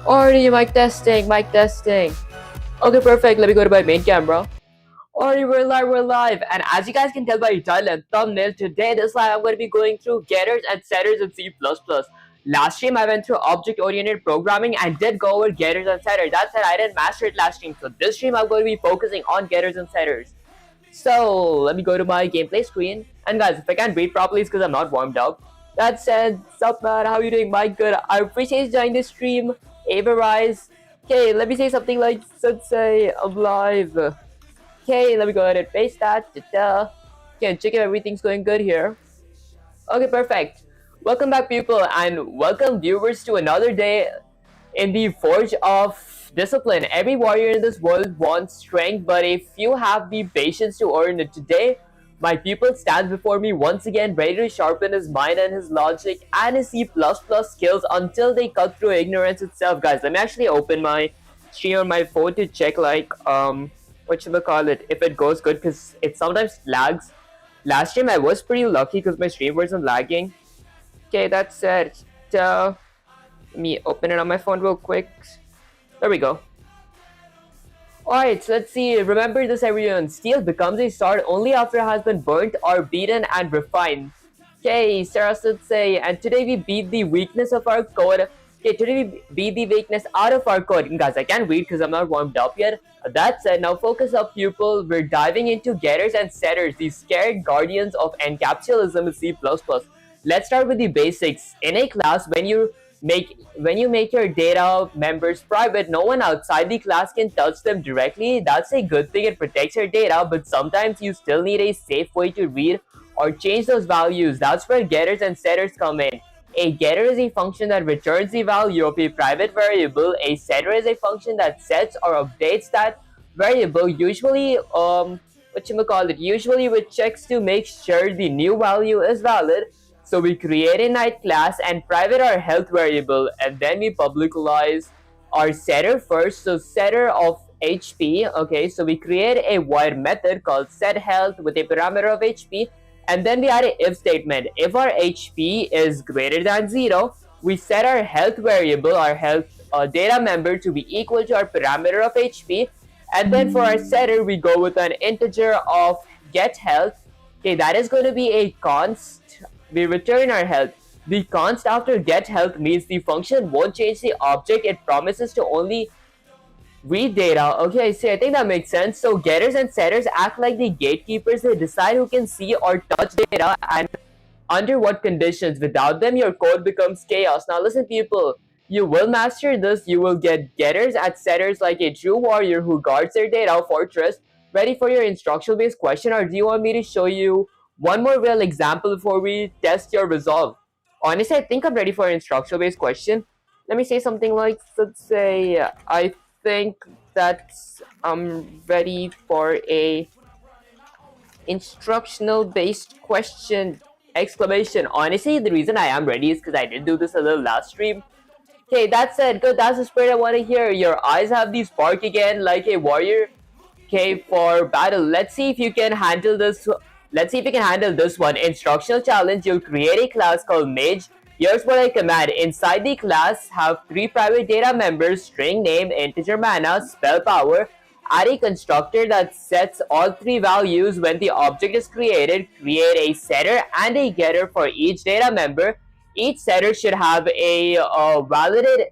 Already mic testing, mic testing. Okay, perfect. Let me go to my main camera. Alright, we're live. And as you guys can tell by the title and thumbnail, today this live I'm going to be going through getters and setters in C++. Last stream I went through object-oriented programming and did go over getters and setters. That said, I didn't master it last stream, so this stream I'm going to be focusing on getters and setters. So let me go to my gameplay screen. And guys, if I can't breathe properly, it's because I'm not warmed up. That said, sup man, how you doing? My good. I appreciate you joining this stream. Avarise. Okay, let me say something like, let's say, I'm live. Okay, let me go ahead and paste that. Okay, check if everything's going good here. Okay, perfect. Welcome back, people, and welcome viewers to another day in the Forge of Discipline. Every warrior in this world wants strength, but a few have the patience to earn it. Today, my pupil stands before me once again, ready to sharpen his mind and his logic and his C++ skills until they cut through ignorance itself. Guys, let me actually open my stream on my phone to check, like, whatchamacallit, if it goes good, because it sometimes lags. Last time I was pretty lucky because my stream wasn't lagging. Okay, that said, let me open it on my phone real quick. There we go. Alright, so let's see. Remember this, everyone. Steel becomes a sword only after it has been burnt or beaten and refined. Okay, Sarah should say, and today we beat the weakness of our code. Okay, today we beat the weakness out of our code. And guys, I can't read because I'm not warmed up yet. That said, now focus up, pupil. We're diving into getters and setters, the scared guardians of encapsulism in C++. Let's start with the basics. In a class, when you make your data members private, no one outside the class can touch them directly. That's a good thing, it protects your data, but sometimes you still need a safe way to read or change those values. That's where getters and setters come in. A getter is a function that returns the value of a private variable. A setter is a function that sets or updates that variable, usually usually with checks to make sure the new value is valid. So we create a night class and private our health variable, and then we publicize our setter first. So setter of HP. Okay, so we create a void method called setHealth with a parameter of HP, and then we add an if statement. If our HP is greater than 0, we set our health variable, our health data member, to be equal to our parameter of HP, and then for our setter we go with an integer of get health. Okay, that is going to be a const. We return our health. The const after get health means the function won't change the object. It promises to only read data. Okay, see, I think that makes sense. So getters and setters act like the gatekeepers. They decide who can see or touch data and under what conditions. Without them, your code becomes chaos. Now listen, people, you will master this. You will get getters and setters like a true warrior who guards their data fortress. Ready for your instructional based question, or do you want me to show you one more real example before we test your resolve? Honestly, I think I'm ready for an instructional based question. Let me say something like, let's say, I think that I'm ready for a instructional based question, exclamation. Honestly, the reason I am ready is because I did do this a little last stream. Okay, that said, good, that's the spirit I want to hear. Your eyes have the spark again like a warrior. Okay, for battle, let's see if you can handle this. Let's see if you can handle this one. Instructional challenge. You'll create a class called Mage. Here's what I command. Inside the class, have 3 private data members: string name, integer mana, spell power. Add a constructor that sets all 3 values when the object is created. Create a setter and a getter for each data member. Each setter should have a validate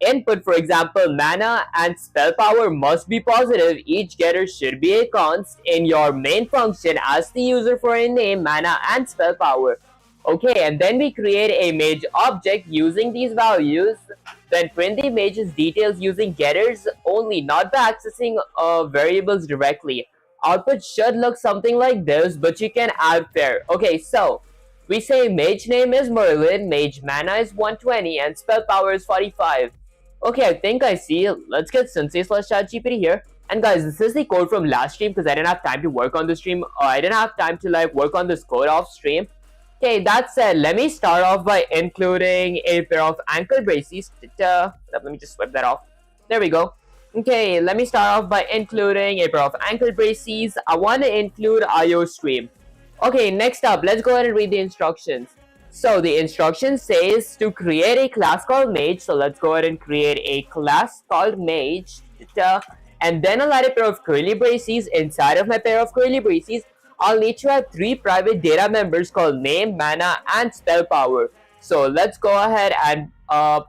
input. For example, mana and spell power must be positive. Each getter should be a const. In your main function, ask the user for a name, mana, and spell power. Okay, and then we create a mage object using these values. Then print the mage's details using getters only, not by accessing variables directly. Output should look something like this, but you can add fair. Okay, so we say mage name is Merlin, mage mana is 120, and spell power is 45. Okay, I think I see. Let's get Sensei/ChatGPT here. And guys, this is the code from last stream because I didn't have time to work on the stream. I didn't have time to like work on this code off stream. Okay, that said, let me start off by including a pair of ankle braces. Let me just swipe that off. There we go. Okay, let me start off by including a pair of ankle braces. I want to include IO stream. Okay, next up, let's go ahead and read the instructions. So the instruction says to create a class called Mage. So let's go ahead and create a class called Mage. And then I'll add a pair of curly braces. Inside of my pair of curly braces, I'll need to have 3 private data members called name, mana, and spell power. So let's go ahead and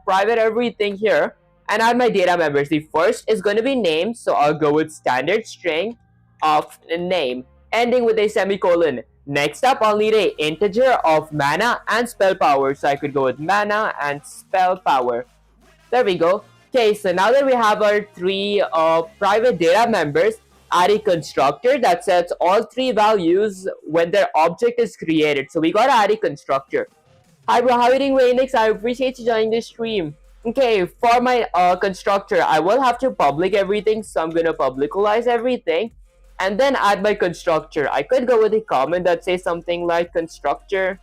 private everything here and add my data members. The first is going to be name. So I'll go with standard string of name ending with a semicolon. Next up, I'll need a integer of mana and spell power. So I could go with mana and spell power. There we go. Okay, so now that we have our 3 private data members, add a constructor that sets all 3 values when their object is created. So we gotta add a constructor. Hi bro, how are you doing, Rainix? I appreciate you joining the stream. Okay, for my constructor, I will have to public everything. So I'm gonna publicalize everything and then add my constructor. I could go with a comment that says something like constructor.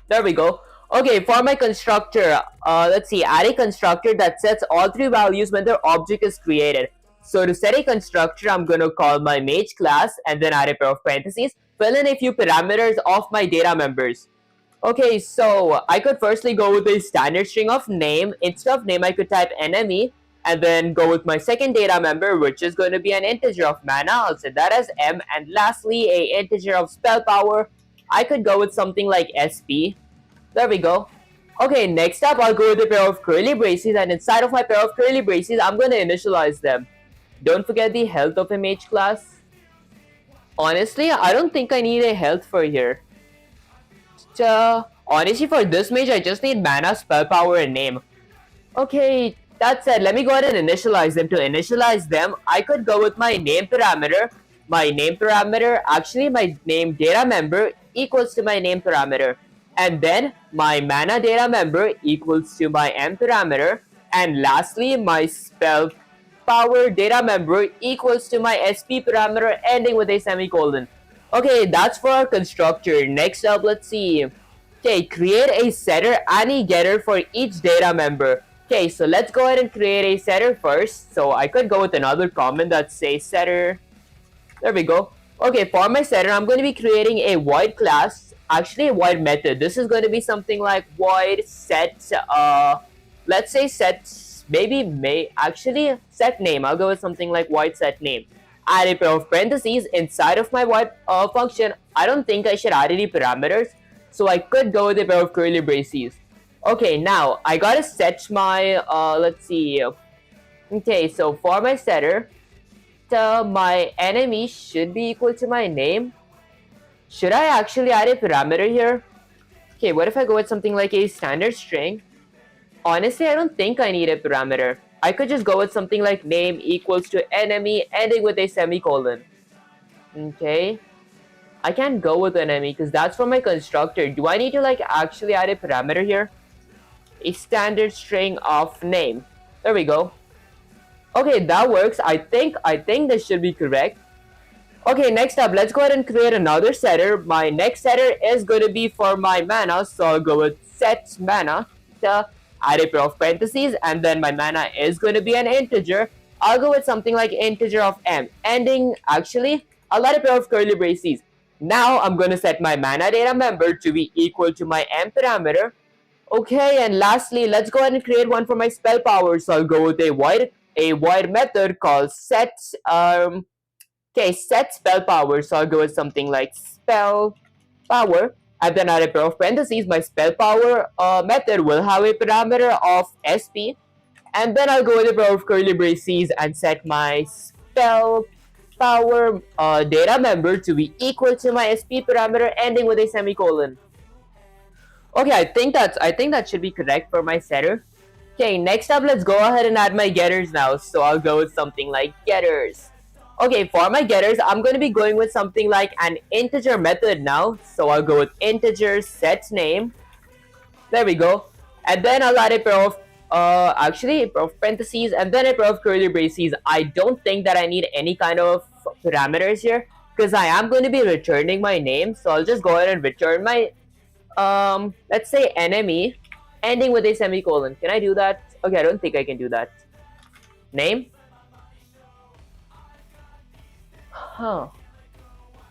There we go. Okay, for my constructor, let's see, add a constructor that sets all 3 values when their object is created. So to set a constructor, I'm going to call my Mage class and then add a pair of parentheses, fill in a few parameters of my data members. Okay, so I could firstly go with a standard string of name. Instead of name, I could type enemy and then go with my second data member, which is going to be an integer of mana. I'll set that as M. And lastly, a integer of spell power. I could go with something like SP. There we go. Okay, next up, I'll go with a pair of curly braces, and inside of my pair of curly braces, I'm going to initialize them. Don't forget the health of a mage class. Honestly, I don't think I need a health for here. Honestly, for this mage, I just need mana, spell power, and name. Okay, that said, let me go ahead and initialize them. To initialize them, I could go with my name parameter. My name parameter, actually my name data member equals to my name parameter. And then my mana data member equals to my M parameter. And lastly, my spell power data member equals to my SP parameter ending with a semicolon. Okay, that's for our constructor. Next up, let's see. Okay, create a setter and a getter for each data member. Okay, so let's go ahead and create a setter first. So I could go with another comment that says setter. There we go. Okay, for my setter, I'm going to be creating a void class. Actually, a void method. This is going to be something like void set, let's say set, actually set name. I'll go with something like void set name. Add a pair of parentheses inside of my void function. I don't think I should add any parameters, so I could go with a pair of curly braces. Okay, now I gotta set my, let's see. Okay, so for my setter, my enemy should be equal to my name. Should I actually add a parameter here? Okay, what if I go with something like a standard string? Honestly, I don't think I need a parameter. I could just go with something like name equals to enemy ending with a semicolon. Okay. I can't go with enemy because that's for my constructor. Do I need to like actually add a parameter here? A standard string of name. There we go. Okay, that works. I think this should be correct. Okay, next up, let's go ahead and create another setter. My next setter is going to be for my mana, so I'll go with set mana. Add a pair of parentheses, and then my mana is going to be an integer. I'll go with something like integer of M. Ending, actually, I'll add a pair of curly braces. Now, I'm going to set my mana data member to be equal to my M parameter. Okay, and lastly, let's go ahead and create one for my spell power. So I'll go with a void method called set, set spell power. So I'll go with something like spell power. And then add a pair of parentheses. My spell power method will have a parameter of SP. And then I'll go with a pair of curly braces and set my spell power data member to be equal to my SP parameter ending with a semicolon. Okay, I think that should be correct for my setter. Okay, next up, let's go ahead and add my getters now. So I'll go with something like getters. Okay, for my getters, I'm going to be going with something like an integer method now. So I'll go with integer set name. There we go. And then I'll add a pair of, a pair of parentheses and then a pair of curly braces. I don't think that I need any kind of parameters here because I am going to be returning my name. So I'll just go ahead and return my, let's say enemy ending with a semicolon. Can I do that? Okay, I don't think I can do that. Name. Huh.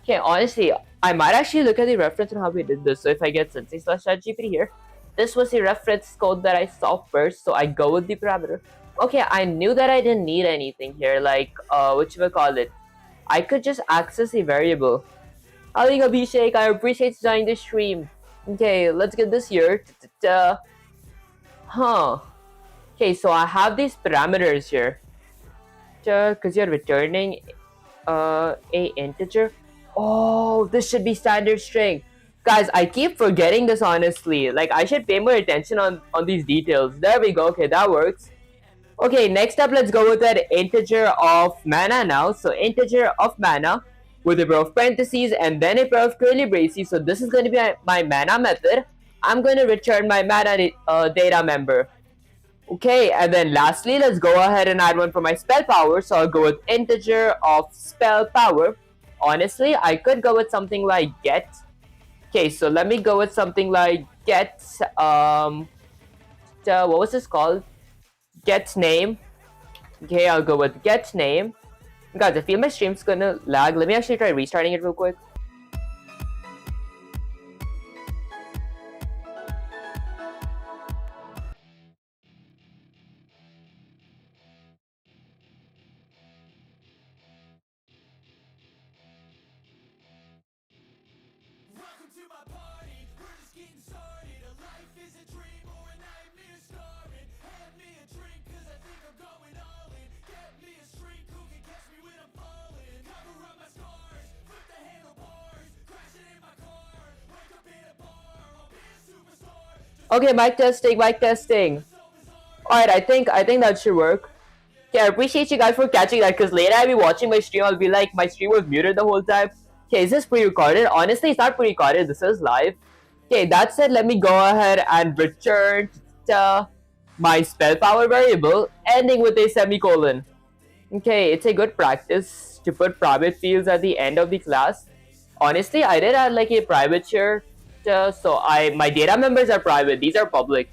Okay, honestly, I might actually look at the reference on how we did this. So if I get sensei slash ChatGPT here, this was the reference code that I saw first, so I go with the parameter. Okay, I knew that I didn't need anything here, like, what you would call it. I could just access a variable. Howdy, Abhishek, I appreciate you joining the stream. Okay, let's get this here. Huh. Okay, so I have these parameters here. Because you're returning a integer. Oh, this should be standard string. Guys, I keep forgetting this honestly. Like, I should pay more attention on these details. There we go. Okay, that works. Okay, next up, let's go with that integer of mana now. So integer of mana with a pair of parentheses and then a pair of curly braces. So this is going to be my mana method. I'm going to return my mana data member. Okay, and then lastly, let's go ahead and add one for my spell power. So I'll go with integer of spell power. Honestly, I could go with something like get. Okay, so let me go with something like get, what was this called? Get name. Okay, I'll go with get name. Guys, I feel my stream's gonna lag. Let me actually try restarting it real quick. Okay, mic testing, mic testing. Alright, I think that should work. Okay, I appreciate you guys for catching that, because later I'll be watching my stream, I'll be like, my stream was muted the whole time. Okay, is this pre-recorded? Honestly, it's not pre-recorded, this is live. Okay, that said, let me go ahead and return my spell power variable, ending with a semicolon. Okay, it's a good practice to put private fields at the end of the class. Honestly, I did add like a private here, so my data members are private, these are public.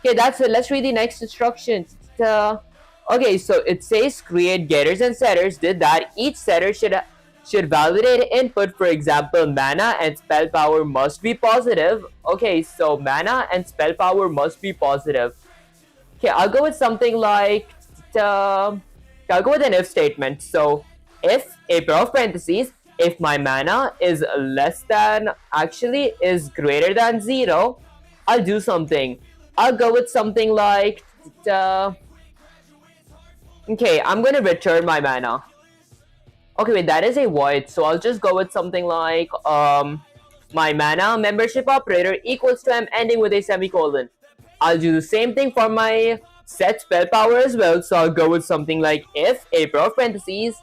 Okay, that's it. Let's read the next instructions. Okay, so it says create getters and setters. Did that. Each setter should validate input. For example, mana and spell power must be positive. Okay, so mana and spell power must be positive. Okay, I'll go with something like I'll go with an if statement. So if a pair of parentheses, if my mana is greater than 0, I'll do something. I'll go with something like okay, I'm gonna return my mana. Okay, wait, that is a void, so I'll just go with something like my mana membership operator equals to, I'm ending with a semicolon. I'll do the same thing for my set spell power as well, so I'll go with something like if a pair of parentheses.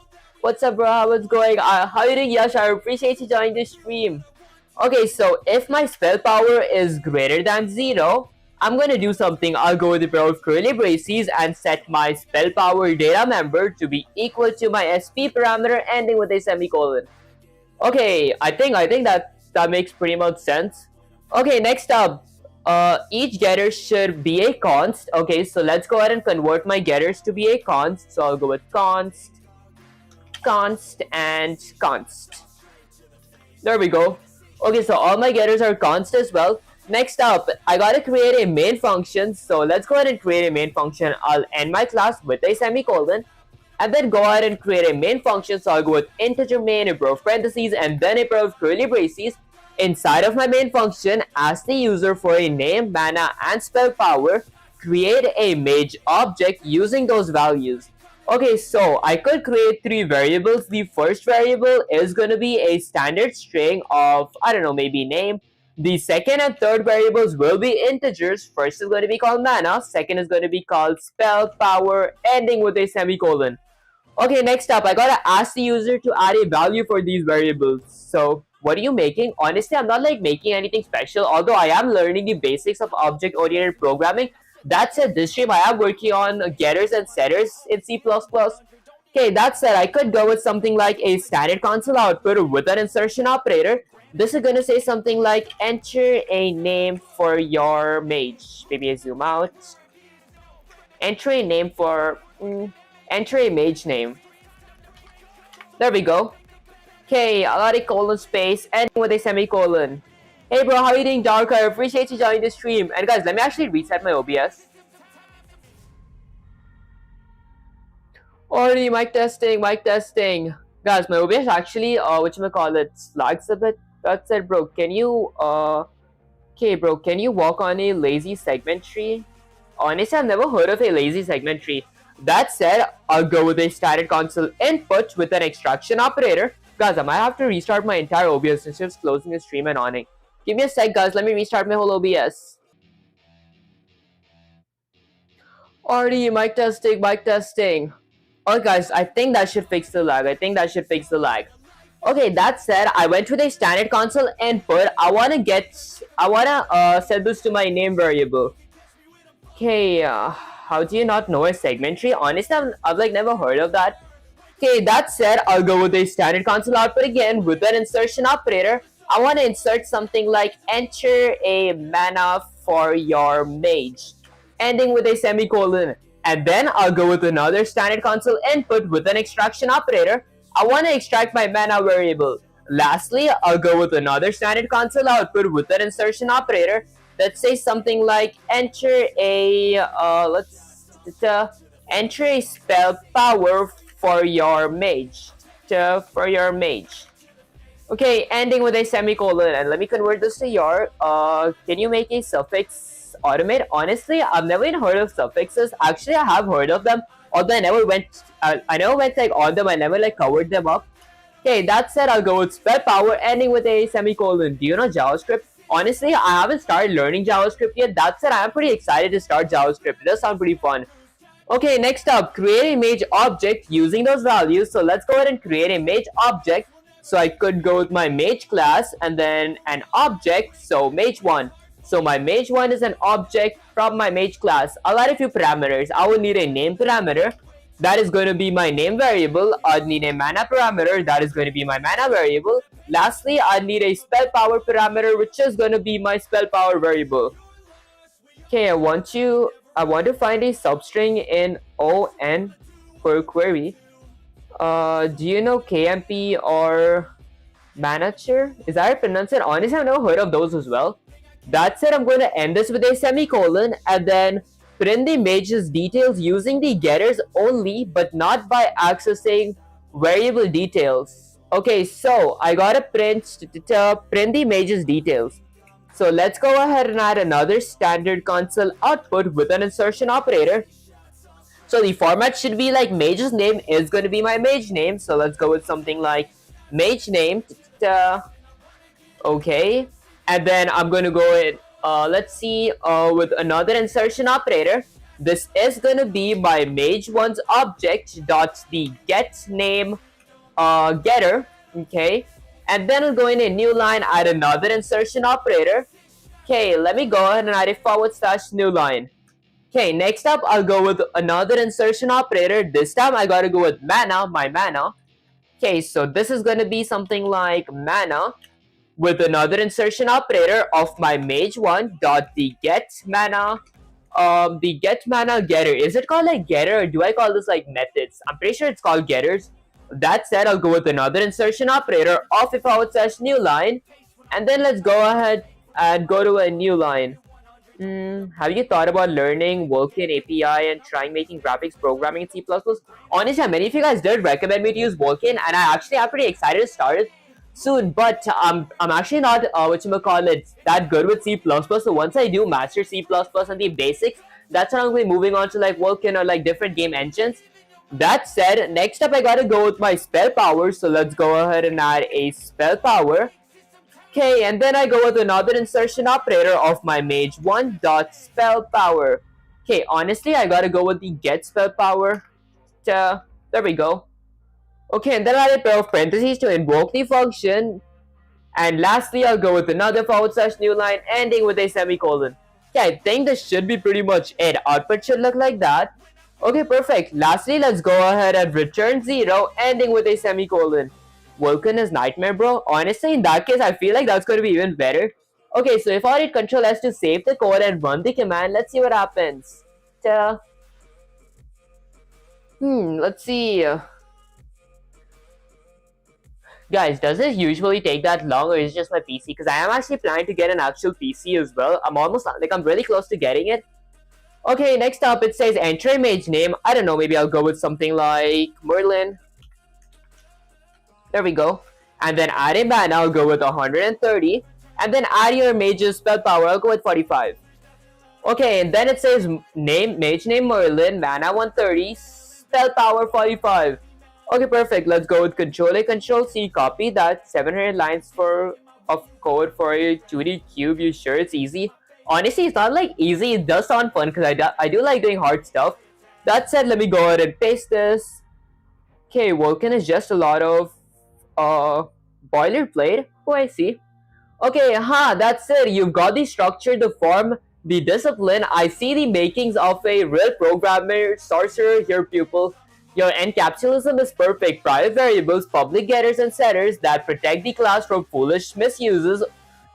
What's up, bro? How's going? How you doing, Yash? I appreciate you joining the stream. Okay, so if my spell power is greater than 0, I'm gonna do something. I'll go with a pair of curly braces and set my spell power data member to be equal to my SP parameter, ending with a semicolon. Okay, I think that makes pretty much sense. Okay, next up, each getter should be a const. Okay, so let's go ahead and convert my getters to be a const. So I'll go with const, and const. There we go. Okay, so all my getters are const as well. Next up, I gotta create a main function. So let's go ahead and create a main function. I'll end my class with a semicolon, and then go ahead and create a main function. So I'll go with integer main, a pair of parentheses, and then a pair of curly braces. Inside of my main function, ask the user for a name, mana, and spell power. Create a mage object using those values. Okay, so I could create 3 variables. The first variable is going to be a standard string of, I don't know, maybe name. The second and third variables will be integers. First is going to be called mana. Second is going to be called spell power, ending with a semicolon. Okay, next up, I gotta ask the user to add a value for these variables. So, what are you making? Honestly, I'm not like making anything special, although I am learning the basics of object-oriented programming. That said, this stream I am working on getters and setters in C++. Okay, that said, I could go with something like a standard console output with an insertion operator. This is gonna say something like enter a name for your mage. Maybe I zoom out. Enter a name for enter a mage name. There we go. Okay, a lot of colon space, ending with a semicolon. Hey bro, how are you doing, Dark? I appreciate you joining the stream. And guys, let me actually reset my OBS. Already, mic testing, mic testing. Guys, my OBS actually, whatchamacallit, lags a bit. That said, bro, can you, okay, bro, can you walk on a lazy segment tree? Honestly, I've never heard of a lazy segment tree. That said, I'll go with a standard console input with an extraction operator. Guys, I might have to restart my entire OBS instead of closing the stream and owning. Give me a sec, guys. Let me restart my whole OBS. Already, mic testing, mic testing. Alright, guys, I think that should fix the lag. Okay, that said, I went with a standard console input. I wanna set this to my name variable. Okay, how do you not know a segment tree? Honestly, I've like never heard of that. Okay, that said, I'll go with a standard console output again with an insertion operator. I want to insert something like enter a mana for your mage, ending with a semicolon. And then I'll go with another standard console input with an extraction operator. I want to extract my mana variable. Lastly, I'll go with another standard console output with an insertion operator. Let's say something like enter a enter a spell power for your mage. Okay, ending with a semicolon, and let me convert this to your. Can you make a suffix automate? Honestly, I've never even heard of suffixes. Actually, I have heard of them, although I never went. I never went like on them. I never like covered them up. Okay, that said, I'll go with spell power, ending with a semicolon. Do you know JavaScript? Honestly, I haven't started learning JavaScript yet. That said, I'm pretty excited to start JavaScript. It does sound pretty fun. Okay, next up, create a mage object using those values. So let's go ahead and create a mage object. So I could go with my mage class and then an object. So mage 1. So my mage 1 is an object from my mage class. I'll add a few parameters. I will need a name parameter. That is going to be my name variable. I'd need a mana parameter. That is going to be my mana variable. Lastly, I need a spell power parameter, which is going to be my spell power variable. Okay, I want to find a substring in ON for query. Do you know KMP or manager? Is that how I pronounce it? Honestly, I've never heard of those as well. That said, I'm going to end this with a semicolon and then print the mage's details using the getters only, but not by accessing variable details. Okay, so I gotta print the mage's details. So let's go ahead and add another standard console output with an insertion operator. So the format should be like mage's name is going to be my mage name. So let's go with something like mage name. Okay, and then I'm going to go with let's see with another insertion operator. This is going to be my mage 1's object dot the get name getter. Okay, and then I'll go in a new line, add another insertion operator. Okay, let me go ahead and add a / new line. Okay, next up, I'll go with another insertion operator. This time, I gotta go with mana, my mana. Okay, so this is gonna be something like mana with another insertion operator of my mage 1 dot the get mana. The get mana getter. Is it called like getter or do I call this like methods? I'm pretty sure it's called getters. That said, I'll go with another insertion operator of a / new line. And then let's go ahead and go to a new line. Have you thought about learning Vulkan API and trying making graphics programming in C++? Honestly, many of you guys did recommend me to use Vulkan, and I actually am pretty excited to start it soon. But I'm actually not that good with C++. So once I do master C++ and the basics, that's when I'm going to be moving on to like Vulkan or like different game engines. That said, next up I gotta go with my spell power. So let's go ahead and add a spell power. Okay, and then I go with another insertion operator of my mage 1 dot spell power. Okay, honestly, I gotta go with the get spell power. There we go. Okay, and then I add a pair of parentheses to invoke the function. And lastly, I'll go with another / new line, ending with a semicolon. Okay, I think this should be pretty much it. Output should look like that. Okay, perfect. Lastly, let's go ahead and return 0, ending with a semicolon. Vulkan is nightmare, bro. Honestly, in that case, I feel like that's going to be even better. Okay, so if I hit Control S to save the code and run the command, let's see what happens. Let's see. Guys, does this usually take that long or is it just my PC? Because I am actually planning to get an actual PC as well. I'm really close to getting it. Okay, next up it says enter a mage name. I don't know, maybe I'll go with something like Merlin. There we go. And then add a mana, I'll go with 130. And then add your mage's spell power, I'll go with 45. Okay, and then it says mage name Merlin, mana 130, spell power 45. Okay, perfect. Let's go with Control A, Control C, copy that. 700 lines of code for a 2D cube. You sure it's easy? Honestly, it's not like easy. It does sound fun because I do like doing hard stuff. That said, let me go ahead and paste this. Okay, Vulcan is just a lot of boilerplate. Oh, I see. Okay, that's it. You've got the structure, the form, the discipline. I see the makings of a real programmer, sorcerer here, pupil. Your encapsulism is perfect. Private variables, public getters and setters that protect the class from foolish misuses.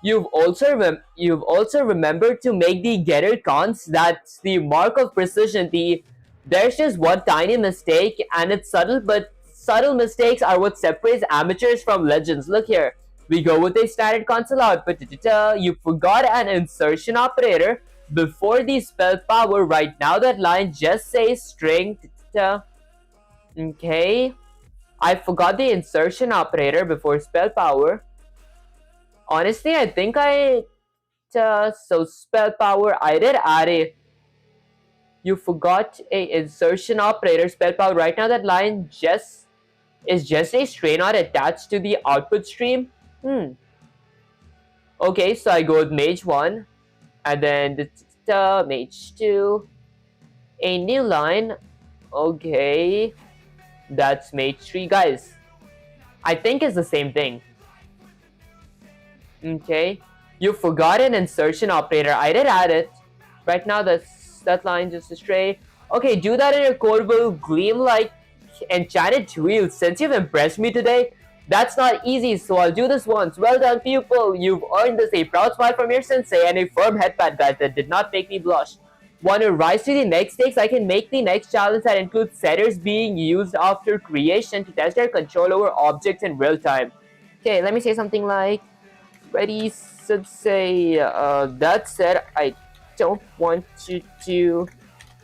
You've also remembered to make the getter cons. That's the mark of precision. There's just one tiny mistake, and it's subtle, but subtle mistakes are what separates amateurs from legends. Look here. We go with a standard console output. You forgot an insertion operator before the spell power. Right now that line just says string. Okay. I forgot the insertion operator before spell power. Honestly, I think so spell power, I did add a... You forgot a insertion operator, spell power. Right now that line is just a stray not attached to the output stream. Okay, so I go with mage 1 and then the mage 2, a new line. Okay, that's mage 3. Guys, I think it's the same thing. Okay, you forgot an insertion operator. I did add it. Right now that line just a stray. Okay, do that in your code will gleam like enchanted jewels. Since you've impressed me today, that's not easy, so I'll do this once. Well done, pupil. You've earned this, a proud smile from your sensei and a firm headpat, guys, that did not make me blush. Want to rise to the next stakes? I can make the next challenge that includes setters being used after creation to test their control over objects in real time. Okay, let me say something like, ready, sensei. That said, I don't want to do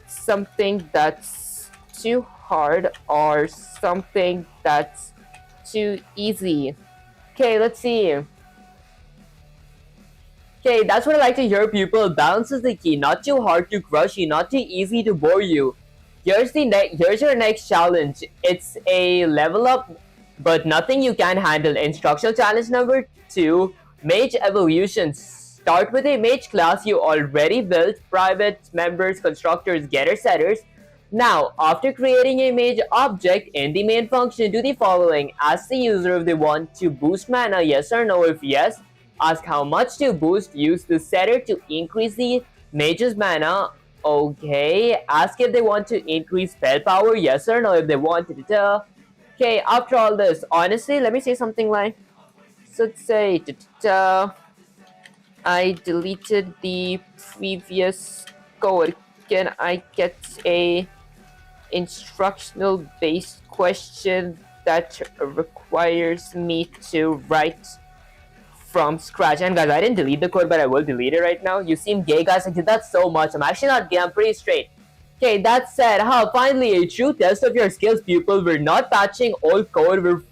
something that's too hard or something that's too easy. Okay, let's see. Okay, that's what I like to hear, people. Balance is the key. Not too hard to crush you, not too easy to bore you. Here's your next challenge. It's a level up, but nothing you can handle. Instructional challenge number 2, Mage Evolution. Start with a mage class you already built, private members, constructors, getters, setters. Now, after creating a mage object in the main function, do the following. Ask the user if they want to boost mana, yes or no. If yes, ask how much to boost. Use the setter to increase the mage's mana. Okay. Ask if they want to increase spell power, yes or no. If they want to. Okay, after all this, honestly, let me say something like, so let's say, I deleted the previous code. Can I get a instructional based question that requires me to write from scratch? And guys, I didn't delete the code, but I will delete it right now. You seem gay, guys. I did that so much. I'm actually not gay. I'm pretty straight. Okay, that said, finally a true test of your skills, pupil. We're not patching old code.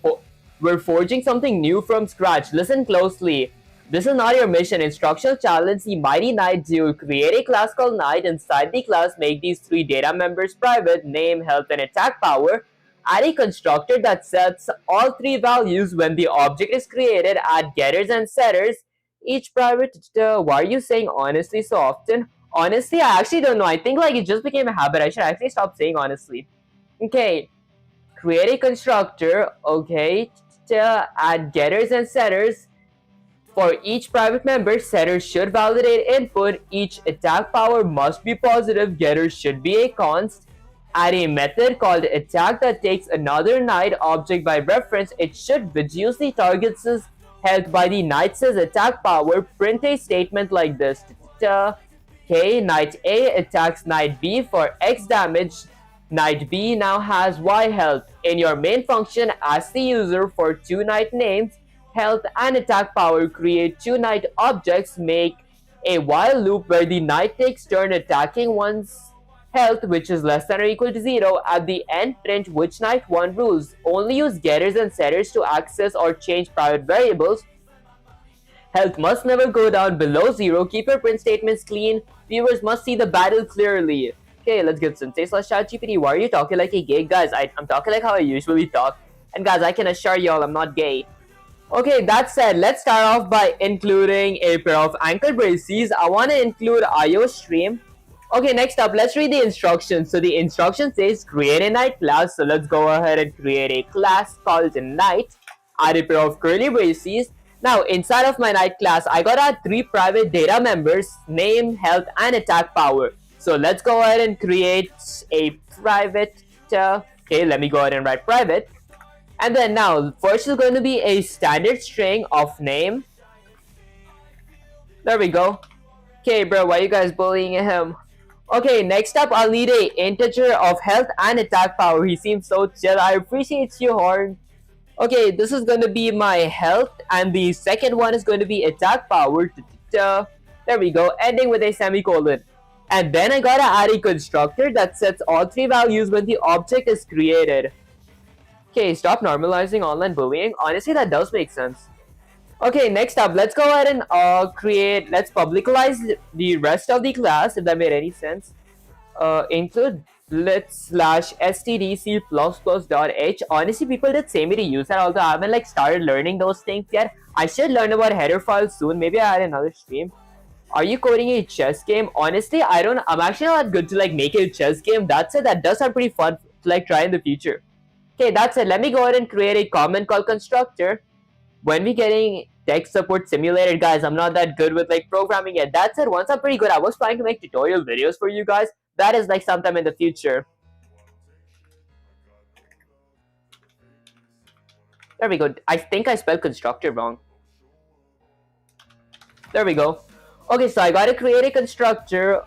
We're forging something new from scratch. Listen closely. This is not your mission. Instructional challenge, the Mighty Knight. You create a class called Knight. Inside the class, make these 3 data members private, name, health, and attack power. Add a constructor that sets all 3 values when the object is created. Add getters and setters. Each private. Why are you saying honestly so often? Honestly, I actually don't know. I think like it just became a habit. I should actually stop saying honestly. Okay. Create a constructor. Okay. Add getters and setters. For each private member, setters should validate input. Each attack power must be positive. Getters should be a const. Add a method called attack that takes another knight object by reference. It should reduce the target's health by the knight's attack power. Print a statement like this. Okay, knight A attacks knight B for X damage. Knight B now has Y health. In your main function, ask the user for two knight names, health and attack power. Create two knight objects. Make a while loop where the knight takes turn attacking one's health, which is less than or equal to 0. At the end, print which knight won rules. Only use getters and setters to access or change private variables. Health must never go down below 0. Keep your print statements clean. Viewers must see the battle clearly. Okay, let's get Sensei slash ChatGPT. Why are you talking like a gay? Guys, I'm talking like how I usually talk. And guys, I can assure y'all I'm not gay. Okay, that said, let's start off by including a pair of ankle braces. I want to include IO stream. Okay, next up, let's read the instructions. So the instruction says create a knight class. So let's go ahead and create a class called knight. Add a pair of curly braces. Now, inside of my knight class, I got to add 3 private data members, name, health, and attack power. So let's go ahead and create a private. Okay, let me go ahead and write private. And then now, first is going to be a standard string of name. There we go. Okay, bro, why are you guys bullying him? Okay, next up, I'll need a integer of health and attack power. He seems so chill. I appreciate you, Horn. Okay, this is going to be my health, and the second one is going to be attack power. There we go, ending with a semicolon. And then I gotta add a constructor that sets all 3 values when the object is created. Okay, stop normalizing online bullying. Honestly, that does make sense. Okay, next up, let's go ahead and let's publicize the rest of the class, if that made any sense. Include lit/stdc++.h. Honestly, people did say me to use that, although I haven't started learning those things yet. I should learn about header files soon. Maybe I had another stream. Are you coding a chess game? Honestly, I'm actually not good to make a chess game. That said, that does sound pretty fun to try in the future. Okay, that's it. Let me go ahead and create a comment called constructor. When we getting tech support simulated, guys, I'm not that good with programming yet. That said, once I'm pretty good, I was trying to make tutorial videos for you guys. That is sometime in the future. There we go. I think I spelled constructor wrong. There we go. Okay, so I gotta create a constructor.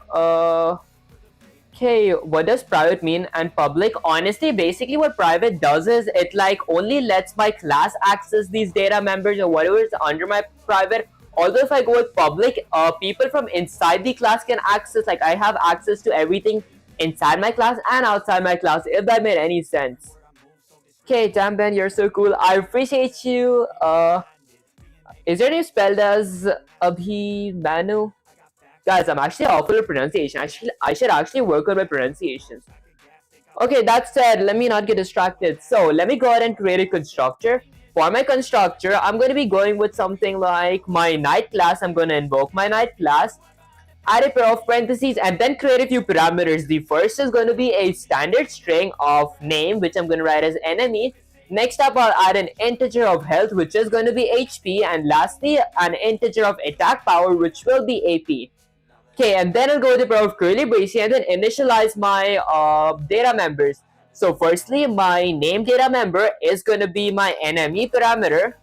Okay, what does private mean and public? Honestly, basically what private does is it only lets my class access these data members or whatever is under my private. Although if I go with public, people from inside the class can access, I have access to everything inside my class and outside my class, if that made any sense. Okay, damn Ben, you're so cool. I appreciate you. Is your name spelled as Abhimanu? Guys, I'm actually awful at pronunciation. I should actually work on my pronunciations. Okay, that said, let me not get distracted. So, let me go ahead and create a constructor. For my constructor, I'm going to be going with something like my knight class. I'm going to invoke my knight class, add a pair of parentheses, and then create a few parameters. The first is going to be a standard string of name, which I'm going to write as enemy. Next up, I'll add an integer of health, which is going to be HP. And lastly, an integer of attack power, which will be AP. Okay, and then I'll go with a pair of curly braces and then initialize my data members. So firstly, my name data member is going to be my enemy parameter.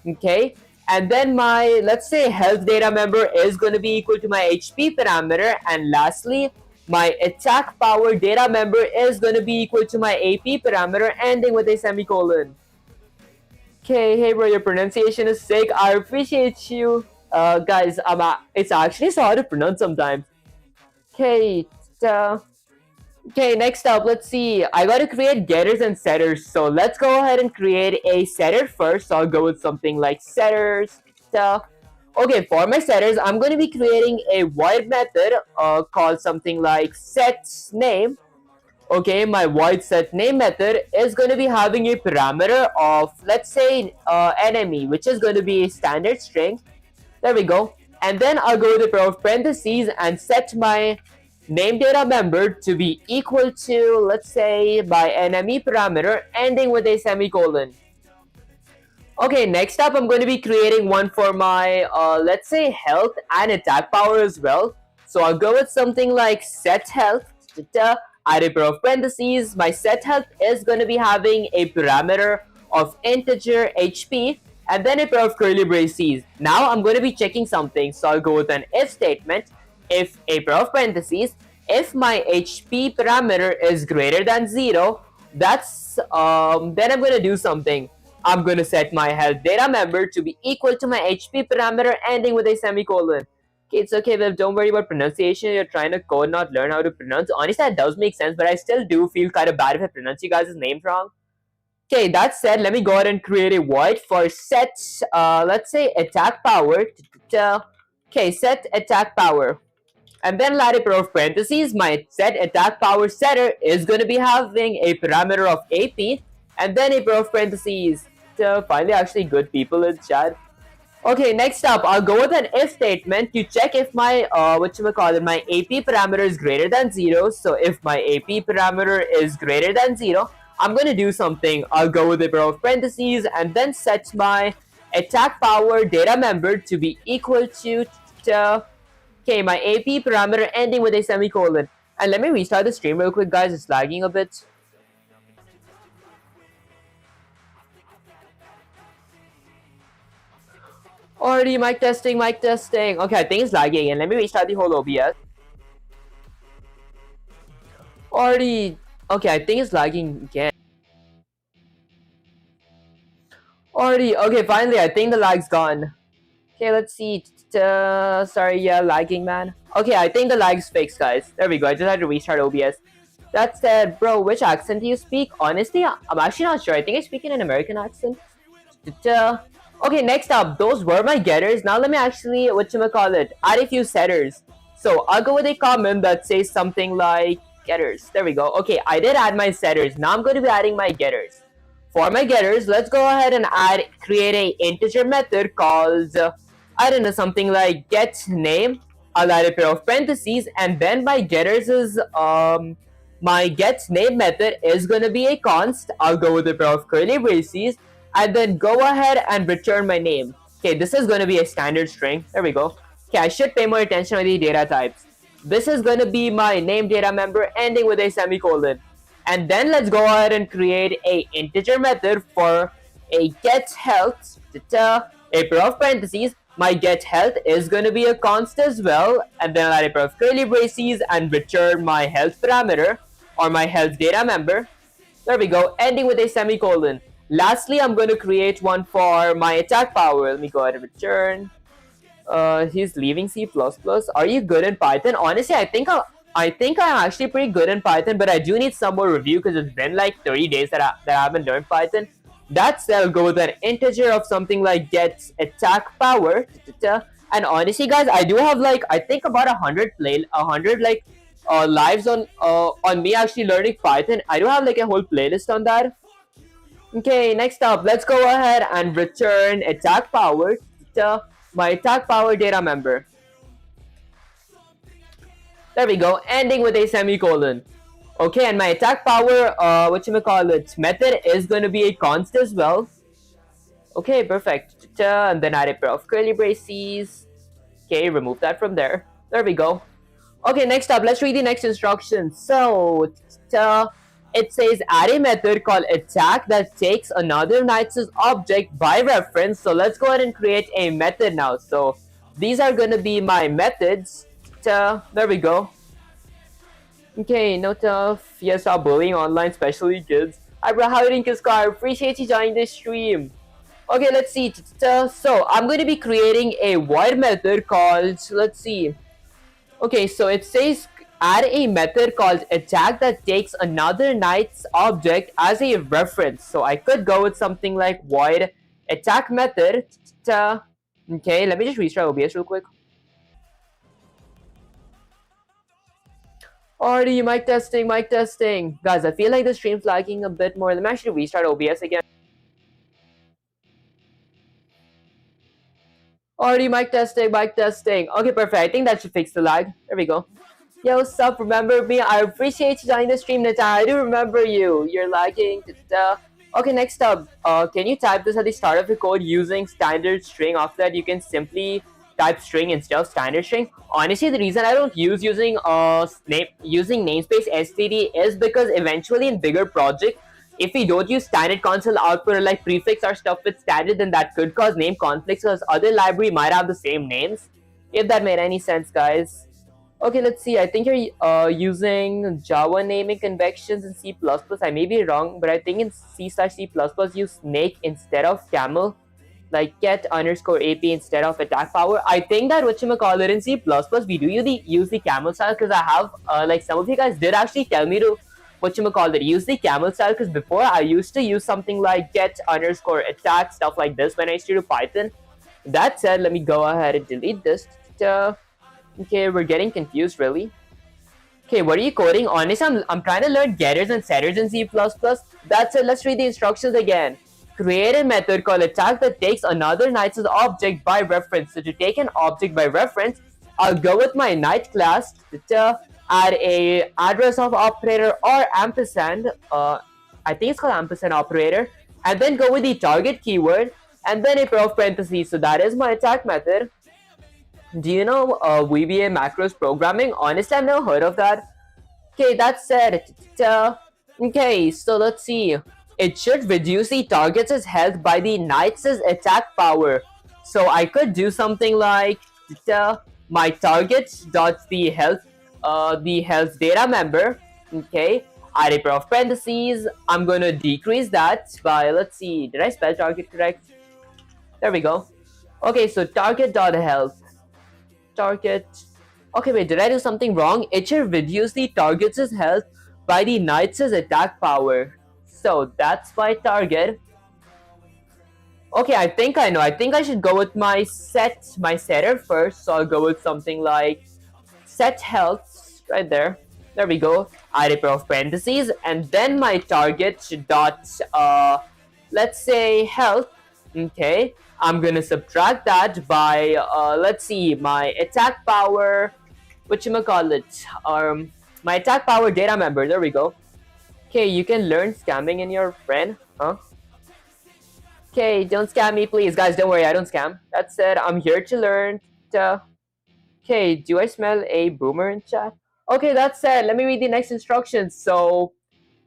Okay, and then my, let's say, health data member is going to be equal to my HP parameter. And lastly, my attack power data member is going to be equal to my AP parameter, ending with a semicolon. Okay, hey bro, your pronunciation is sick. I appreciate you. Guys, it's actually so hard to pronounce sometimes. Okay, next up, let's see. I gotta create getters and setters. So let's go ahead and create a setter first. So I'll go with something like setters. Okay, for my setters, I'm going to be creating a void method called something like setName. Okay, my void setName method is going to be having a parameter of, let's say, enemy, which is going to be a standard string. There we go. And then I'll go with a pair of parentheses and set my name data member to be equal to, let's say, my enemy parameter, ending with a semicolon. Okay, next up, I'm going to be creating one for my, let's say, health and attack power as well. So I'll go with something like set health, add a pair of parentheses. My set health is going to be having a parameter of integer HP, and then a pair of curly braces. Now I'm going to be checking something, so I'll go with an if statement. If a pair of parentheses, if my HP parameter is greater than 0, then I'm gonna do something. I'm gonna set my health data member to be equal to my HP parameter ending with a semicolon. Okay, it's okay, Viv. Don't worry about pronunciation. You're trying to code, not learn how to pronounce. Honestly, that does make sense, but I still do feel kind of bad if I pronounce you guys' names wrong. Okay, that said, let me go ahead and create a void for set, let's say attack power. Okay, set attack power. And then let it pair of parentheses, my set attack power setter is going to be having a parameter of AP, and then a pair of parentheses. Finally, actually good people in chat. Okay, next up, I'll go with an if statement to check if my, my AP parameter is greater than 0. So if my AP parameter is greater than 0, I'm going to do something. I'll go with a pair of parentheses and then set my attack power data member to be equal to, okay, my AP parameter ending with a semicolon. And let me restart the stream real quick, guys. It's lagging a bit. Already mic testing, mic testing. Okay, I think it's lagging again. Let me restart the whole OBS. Already, okay, I think it's lagging again. Already, okay, finally, I think the lag's gone. Okay, let's see. Sorry, yeah, lagging, man. Okay, I think the lag's fixed, guys. There we go. I just had to restart OBS. That said, bro, which accent do you speak? Honestly, I'm actually not sure. I think I speak in an American accent. Okay, next up, those were my getters. Now let me actually, add a few setters. So I'll go with a comment that says something like getters. There we go. Okay, I did add my setters. Now I'm going to be adding my getters. For my getters, let's go ahead and create a integer method called, I don't know, something like get name. I'll add a pair of parentheses, and then my getters is, my get name method is going to be a const. I'll go with a pair of curly braces, and then go ahead and return my name. Okay, this is going to be a standard string. There we go. Okay, I should pay more attention to the data types. This is going to be my name data member ending with a semicolon. And then let's go ahead and create a integer method for a get health, a pair of parentheses. My get health is going to be a const as well, and then I'll add a pair of curly braces and return my health parameter or my health data member. There we go, ending with a semicolon. Lastly, I'm going to create one for my attack power. Let me go ahead and return. He's leaving C++. Are you good in Python? Honestly, I think I'm actually pretty good in Python, but I do need some more review because it's been like 30 days that I haven't learned Python. That said, I'll go with an integer of something like get attack power. And honestly, guys, I do have like, I think about 100 lives on me actually learning Python. I do have like a whole playlist on that. Okay, next up, let's go ahead and return attack power to my attack power data member. There we go, ending with a semicolon. Okay, and my attack power, method is going to be a const as well. Okay, perfect. And then add a pair of curly braces. Okay, remove that from there. There we go. Okay, next up, let's read the next instruction. So, it says add a method called attack that takes another knight's object by reference. So let's go ahead and create a method now. So these are going to be my methods. There we go. Okay, no tough. Yes, stop bullying online, especially kids. Hi bro, how are you doing, Kisko? I appreciate you joining this stream. Okay, let's see. So I'm going to be creating a void method called, let's see. Okay, so it says add a method called attack that takes another knight's object as a reference. So I could go with something like void attack method. Okay, let me just restart OBS real quick. Already mic testing, mic testing. Guys, I feel like the stream's lagging a bit more. Let me actually restart OBS again. Already mic testing, mic testing. Okay, perfect. I think that should fix the lag. There we go. Yo, what's up? Remember me? I appreciate you joining the stream, Nita. I do remember you. You're lagging. Okay, next up. Can you type this at the start of the code using standard string? After that, you can simply type string instead of standard string. Honestly, the reason I don't using namespace std is because eventually in bigger projects, if we don't use standard console output or like prefix our stuff with standard, then that could cause name conflicts because other library might have the same names. If that made any sense, guys. Okay, let's see. I think you're using Java naming conventions in C++. I may be wrong, but I think in C/C++ you snake instead of camel, like get underscore AP instead of attack power. I think that whatchamacallit in C++ we do use the camel style, because I have like some of you guys did actually tell me to whatchamacallit use the camel style, because before I used to use something like get underscore attack, stuff like this when I used to do Python. That said, let me go ahead and delete this. Uh, okay, we're getting confused really. Okay, what are you coding? Honestly, I'm trying to learn getters and setters in C++. That's it, let's read the instructions again. Create a method called attack that takes another knight's object by reference. So to take an object by reference, I'll go with my knight class, add a address of operator or ampersand, I think it's called ampersand operator, and then go with the target keyword, and then a pair of parentheses. So that is my attack method. Do you know VBA macros programming? Honestly, I've never heard of that. Okay, that's it. Okay, so let's see. It should reduce the target's health by the knight's attack power. So I could do something like my target dot the health data member. Okay, add a pair of parentheses. I'm gonna decrease that by, let's see, did I spell target correct? There we go. Okay, so target dot health. Target. Okay, wait, did I do something wrong? It should reduce the target's health by the knight's attack power. So that's my target. Okay, I think I know. I think I should go with my setter first. So I'll go with something like set health right there. There we go. Add a pair of parentheses, and then my target dot let's say health. Okay, I'm gonna subtract that by let's see, my attack power, whatchamacallit, my attack power data member. There we go. Okay, you can learn scamming in your friend, huh? Okay, don't scam me, please, guys. Don't worry, I don't scam. That said, I'm here to learn. Okay, do I smell a boomer in chat? Okay, that said, let me read the next instructions. So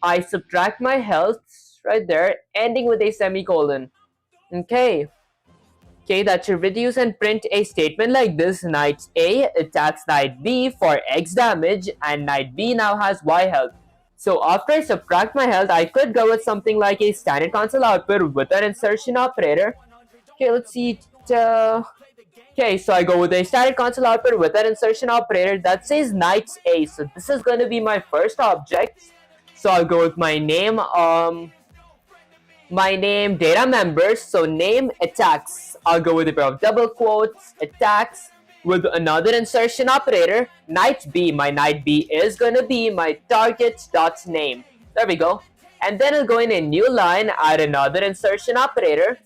I subtract my health right there, ending with a semicolon. Okay. Okay, that should reduce and print a statement like this. Knight A attacks Knight B for X damage, and Knight B now has Y health. So after I subtract my health, I could go with something like a standard console output with an insertion operator. Okay, let's see. Okay, so I go with a standard console output with an insertion operator that says Knight A. So this is going to be my first object. So I'll go with my name, data members. So name attacks. I'll go with a pair of double quotes, attacks, with another insertion operator, Knight B. My Knight B is gonna be my target dot name. There we go. And then I'll go in a new line, add another insertion operator.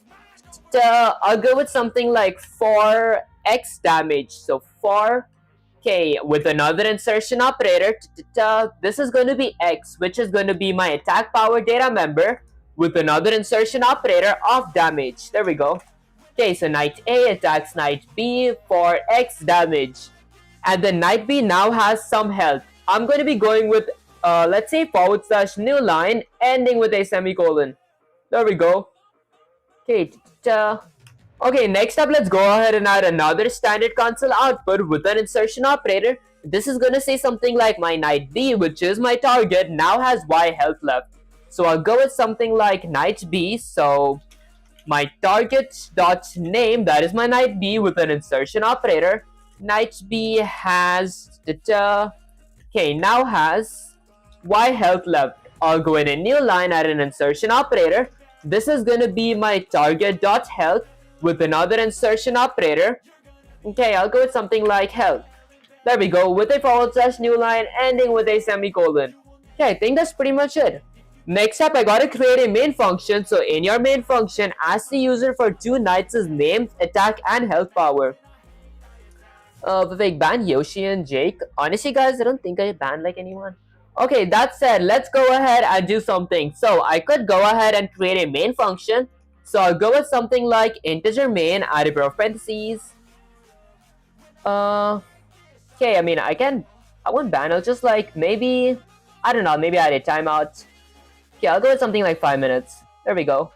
I'll go with something like for X damage. So for K with another insertion operator. This is going to be X, which is going to be my attack power data member with another insertion operator of damage. There we go. Okay, so Knight A attacks Knight B for X damage. And then Knight B now has some health. I'm going to be going with, let's say, / new line, ending with a semicolon. There we go. Okay, okay, next up, let's go ahead and add another standard console output with an insertion operator. This is going to say something like my Knight B, which is my target, now has Y health left. So I'll go with something like Knight B. So my target dot name, that is my Knight B with an insertion operator. Knight B has okay, now has Y health left. I'll go in a new line, add an insertion operator. This is going to be my target dot health with another insertion operator. Okay, I'll go with something like health. There we go, with a / new line, ending with a semicolon. Okay, I think that's pretty much it. Next up, I gotta create a main function. So in your main function, ask the user for two knights' names, attack, and health power. Vivek, ban Yoshi and Jake. Honestly, guys, I don't think I banned like anyone. Okay, that said, let's go ahead and do something. So I could go ahead and create a main function. So I'll go with something like integer main, add a pair of parentheses. Okay, I mean, I won't ban, I'll just like, maybe, I don't know, maybe add a timeout. Okay, I'll go with something like 5 minutes. There we go.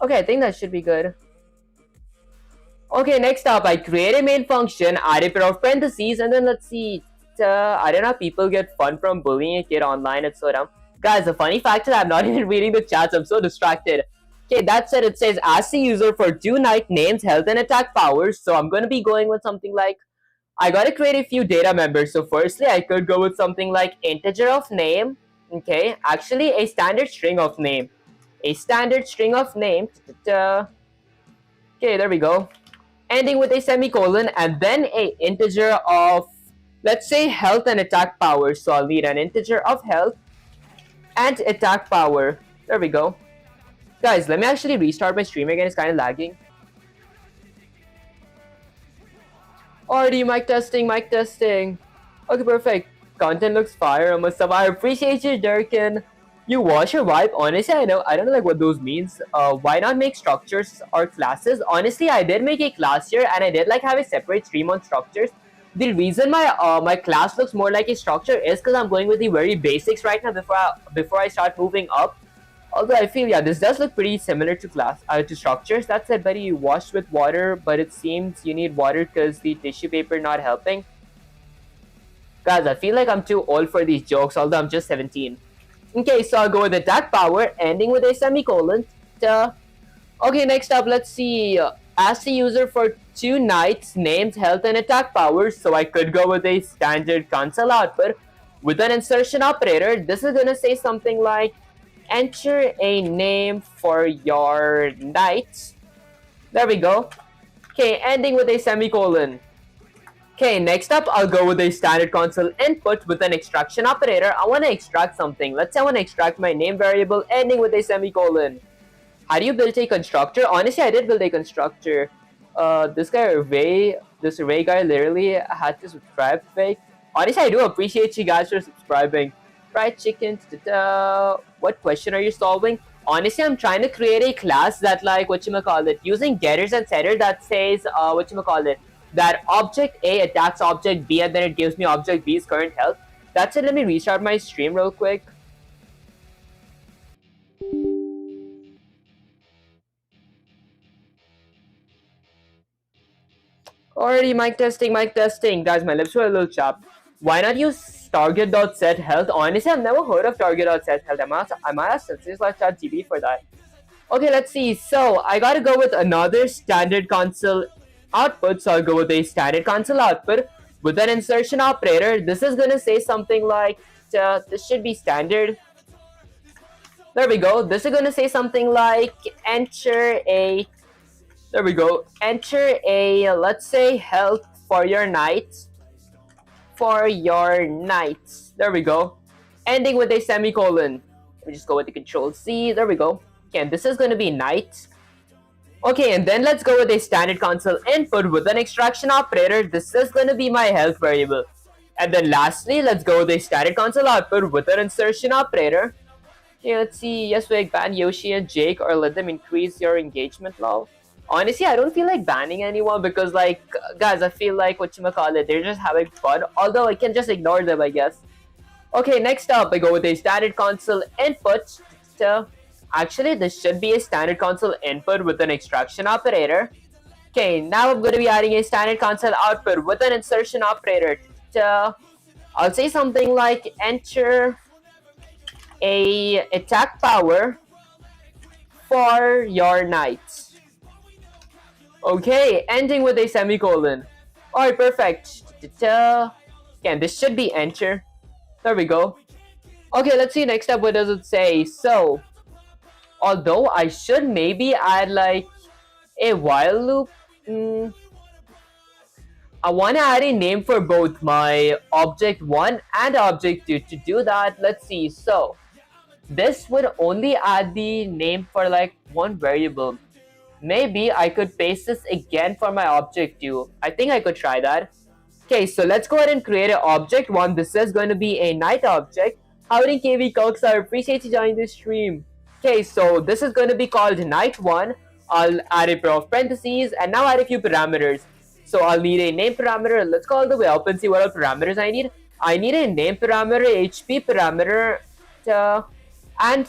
Okay, I think that should be good. Okay, next up, I create a main function, add a pair of parentheses, and then let's see. I don't know how people get fun from bullying a kid online. It's so dumb. Guys, the funny fact is I'm not even reading the chats. I'm so distracted. Okay, that said, it says ask the user for 2 knight names, health, and attack powers. So I'm going to be going with something like, I got to create a few data members. So firstly, I could go with something like integer of name. Okay, actually a standard string of name. A standard string of name. Okay, there we go. Ending with a semicolon and then a integer of, let's say, health and attack power. So I'll need an integer of health and attack power. There we go. Guys, let me actually restart my stream again. It's kind of lagging. Already mic testing, mic testing. Okay, perfect. Content looks fire. I must have. I appreciate you, Durkin. You wash your wipe? Honestly, I don't know like what those means. Why not make structures or classes? Honestly, I did make a class here and I did like have a separate stream on structures. The reason my class looks more like a structure is because I'm going with the very basics right now before I start moving up. Although I feel, yeah, this does look pretty similar to structures. That said, buddy, you washed with water, but it seems you need water because the tissue paper not helping. Guys, I feel like I'm too old for these jokes, although I'm just 17. Okay, so I'll go with attack power, ending with a semicolon. Okay, next up, let's see. Ask the user for 2 knights, names, health, and attack powers. So I could go with a standard console output. With an insertion operator, this is gonna say something like, enter a name for your knight. There we go. Okay, ending with a semicolon. Okay, next up, I'll go with a standard console input with an extraction operator. I want to extract something. Let's say I want to extract my name variable ending with a semicolon. How do you build a constructor? Honestly, I did build a constructor. This Ray guy literally had to subscribe fake. Honestly, I do appreciate you guys for subscribing. Fried chicken, what question are you solving? Honestly, I'm trying to create a class that like, using getters and setters that says, that object A attacks object B and then it gives me object B's current health. That's it. Let me restart my stream real quick. Already mic testing, mic testing. Guys, my lips were a little chapped. Why not use target.set health? Honestly, I've never heard of target.set health. I might have senses like ChatGPT for that. Okay, let's see. So I gotta go with another standard console output. So I'll go with a standard console output with an insertion operator. This is gonna say something like, this should be standard. There we go. This is gonna say something like, enter a, there we go. Enter a, let's say, health for your knight. For your knight. There we go. Ending with a semicolon. Let me just go with the control C. There we go. Okay, and this is going to be knight. Okay, and then let's go with a standard console input with an extraction operator. This is going to be my health variable. And then lastly, let's go with a standard console output with an insertion operator. Okay, let's see. Yes, we ban Yoshi and Jake or let them increase your engagement level. Honestly, I don't feel like banning anyone because, like, guys, I feel like, they're just having fun. Although I can just ignore them, I guess. Okay, next up, I go with a standard console input. Actually, this should be a standard console input with an extraction operator. Okay, now I'm going to be adding a standard console output with an insertion operator. I'll say something like enter a attack power for your knight. Okay, ending with a semicolon. Alright, perfect. Again, this should be enter. There we go. Okay, let's see next up what does it say. So, although I should maybe add like a while loop. I want to add a name for both my object 1 and object 2. To do that, let's see. So, this would only add the name for like one variable. Maybe I could paste this again for my object 2. I think I could try that. Okay, so let's go ahead and create an object 1. This is going to be a knight object. Howdy KV Cooks, I appreciate you joining this stream. Okay, so this is going to be called knight 1. I'll add a pair of parentheses and now add a few parameters. So I'll need a name parameter. Let's call the way up and see what all parameters I need. I need a name parameter, HP parameter, and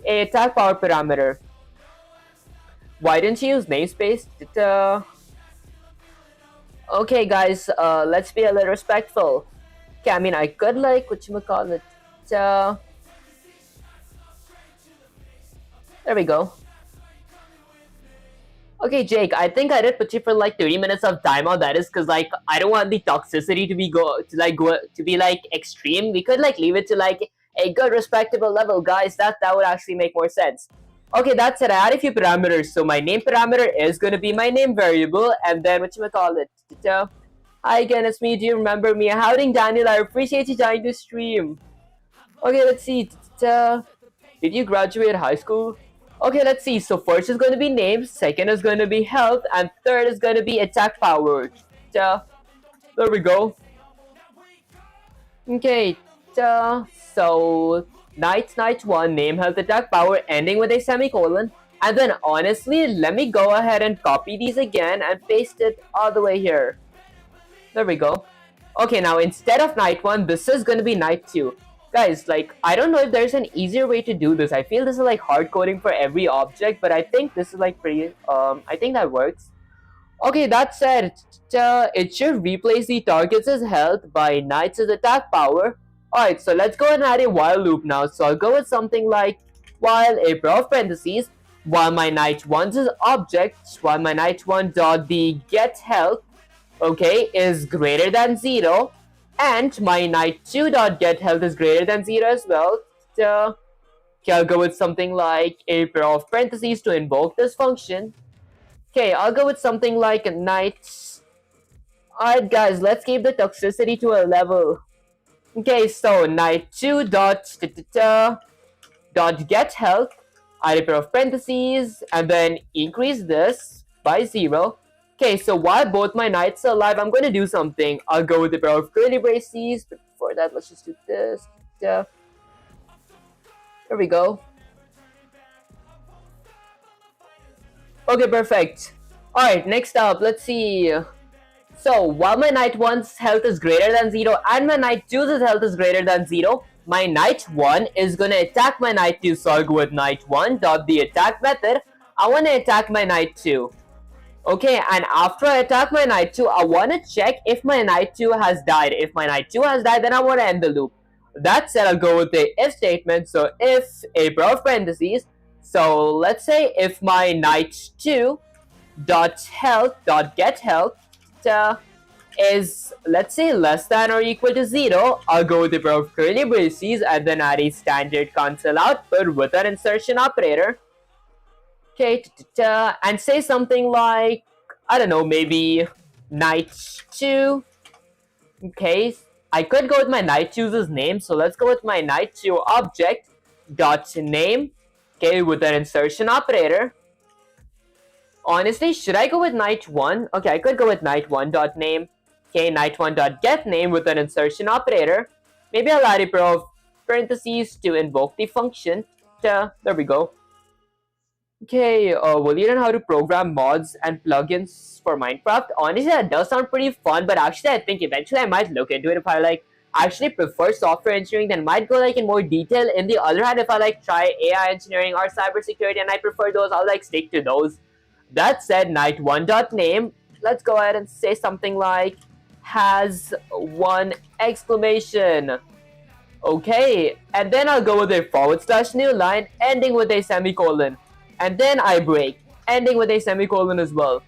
a attack power parameter. Why didn't you use namespace? Okay, guys, let's be a little respectful. Okay, I mean, I could like whatchamacallit. There we go. Okay, Jake, I think I did put you for like 30 minutes of timeout. That is because like I don't want the toxicity to be extreme. We could like leave it to like a good respectable level, guys. That would actually make more sense. Okay, that's it. I add a few parameters. So my name parameter is gonna be my name variable, and then whatchamacallit. Hi again, it's me. Do you remember me? Howdy, Daniel. I appreciate you joining the stream. Okay, let's see. Did you graduate high school? Okay, let's see. So first is going to be name, second is going to be health, and third is going to be attack power. There we go. Okay, so knight 1, name, health, attack power, ending with a semicolon. And then honestly, let me go ahead and copy these again and paste it all the way here. There we go. Okay, now instead of knight 1, this is going to be knight 2. Guys, like, I don't know if there's an easier way to do this. I feel this is like hard coding for every object, but I think this is like pretty, I think that works. Okay, that said, it should replace the target's health by knight's attack power. Alright, so let's go and add a while loop now. So I'll go with something like while a pair of parentheses, while my knight 1's object, while my knight 1 dot the get health, okay, is greater than 0. And my knight 2 dot get health is greater than 0 as well. So, okay, I'll go with something like a pair of parentheses to invoke this function. Okay, I'll go with something like a knight. Alright guys, let's keep the toxicity to a level. Okay, so knight 2 dot get health, add a pair of parentheses, and then increase this by 0. Okay, so while both my knights are alive, I'm going to do something. I'll go with a pair of curly braces, but before that, let's just do this. There we go. Okay, perfect. Alright, next up, let's see. So, while my knight 1's health is greater than 0 and my knight 2's health is greater than 0, my knight 1 is going to attack my knight 2. So, I'll go with knight 1 dot the attack method. I want to attack my knight 2. Okay, and after I attack my knight 2, I want to check if my knight 2 has died. If my knight 2 has died, then I want to end the loop. That said, I'll go with the if statement. So if a pair of parentheses. So let's say if my knight 2 dot health dot get health is, let's say, less than or equal to 0, I'll go with a pair of curly braces and then add a standard console output with an insertion operator. Okay, and say something like, I don't know, maybe knight 2. Okay, I could go with my knight 2's name, so let's go with my knight 2 object dot name, okay, with an insertion operator. Honestly, should I go with knight 1? Okay, I could go with knight 1 dot name, okay, knight 1 dot get name with an insertion operator. Maybe I'll add a pair of parentheses to invoke the function. There we go. Okay, will you learn how to program mods and plugins for Minecraft? Honestly, that does sound pretty fun, but actually I think eventually I might look into it if I like actually prefer software engineering, then might go like in more detail. In the other hand, if I like try AI engineering or cybersecurity and I prefer those, I'll like stick to those. That said, knight1.name, let's go ahead and say something like has one exclamation. Okay, and then I'll go with a / new line ending with a semicolon. And then I break, ending with a semicolon as well.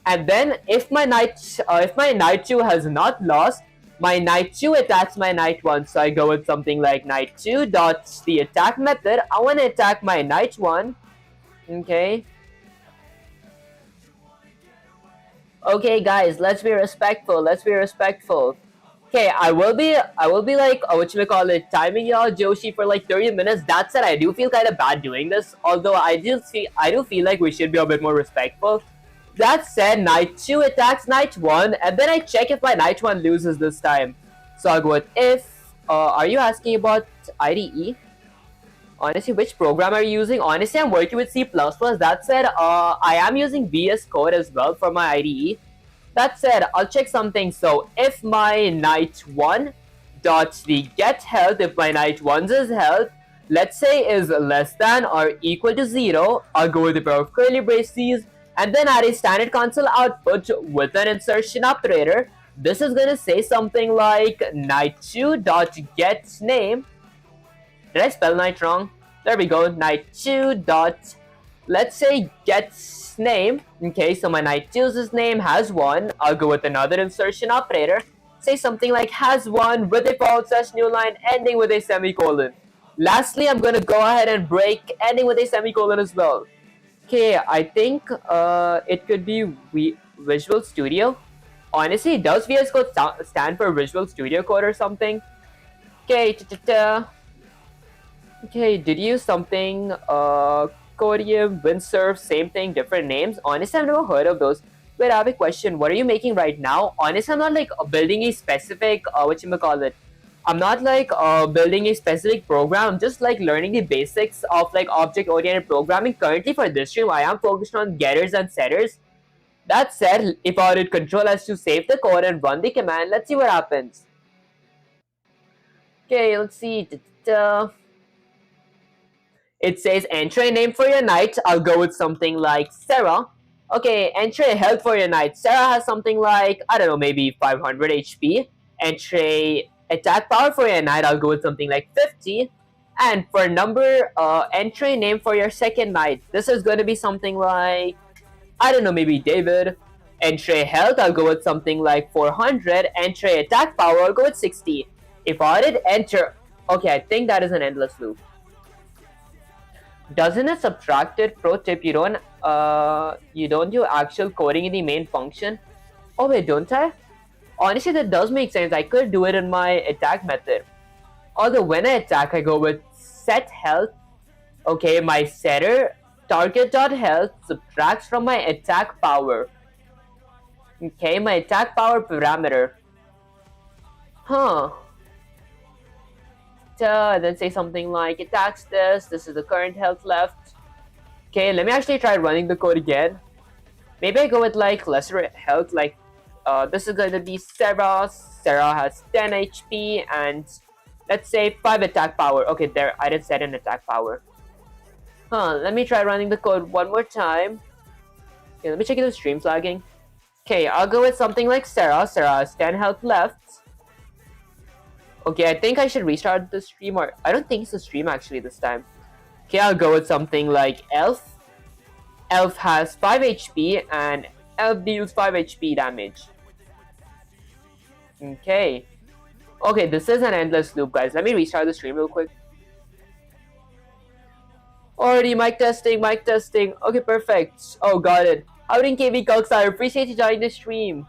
And then if my knight 2 has not lost, my knight 2 attacks my knight 1. So I go with something like knight 2 dot the attack method. I want to attack my knight 1. Okay. Okay, guys, let's be respectful. Let's be respectful. Okay, I will be like, timing y'all Joshi for like 30 minutes. That said, I do feel kind of bad doing this. Although I do feel like we should be a bit more respectful. That said, knight 2 attacks knight 1, and then I check if my knight 1 loses this time. So I'll go with if. Are you asking about IDE? Honestly, which program are you using? Honestly, I'm working with C++. That said, I am using VS Code as well for my IDE. That said, I'll check something. So if my knight 1 dot the get health, if my knight 1's health let's say is less than or equal to 0, I'll go with a pair of curly braces and then add a standard console output with an insertion operator. This is gonna say something like night2.getName. Did I spell night wrong? There we go, night2 dot, let's say gets name. Okay, so my night2's name has 1. I'll go with another insertion operator. Say something like has 1 with a / new line ending with a semicolon. Lastly, I'm gonna go ahead and break ending with a semicolon as well. Okay, I think it could be Visual Studio. Honestly, does VS Code stand for Visual Studio Code or something? Okay, okay, did you use something? Codium, Windsurf, same thing, different names. Honestly, I've never heard of those. Wait, I have a question. What are you making right now? Honestly, I'm not like building a specific whatchamacallit. I'm not like building a specific program. I'm just like learning the basics of like object-oriented programming. Currently for this stream, I am focused on getters and setters. That said, if I hit Control S to save the code and run the command, let's see what happens. Okay, let's see. It says enter a name for your knight. I'll go with something like Sarah. Okay, enter a health for your knight. Sarah has something like, I don't know, maybe 500 HP. Enter a attack power for your knight. I'll go with something like 50. And for number, enter a name for your second knight. This is going to be something like, I don't know, maybe David. Enter a health. I'll go with something like 400. Enter a attack power. I'll go with 60. If I did enter, okay, I think that is an endless loop. Doesn't it subtract it? Pro tip, you don't do actual coding in the main function. Oh wait, don't I? Honestly, that does make sense. I could do it in my attack method. Although when I attack, I go with set health. Okay, my setter target.health subtracts from my attack power. Okay, my attack power parameter. Huh. Then say something like attacks this is the current health left. Okay, let me actually try running the code again. Maybe I go with like lesser health, like this is going to be Sarah. Sarah has 10 HP and let's say 5 attack power. Okay, there, I did set an attack power. Let me try running the code one more time. Okay, let me check if the stream's lagging. Okay, I'll go with something like Sarah. Sarah has 10 health left. Okay, I think I should restart the stream, or I don't think it's a stream actually this time. Okay, I'll go with something like Elf. Elf has 5 HP and Elf deals 5 HP damage. Okay. Okay, this is an endless loop, guys. Let me restart the stream real quick. Already mic testing, mic testing. Okay, perfect. Oh, got it. Howdy, KB Kulks, I appreciate you joining the stream.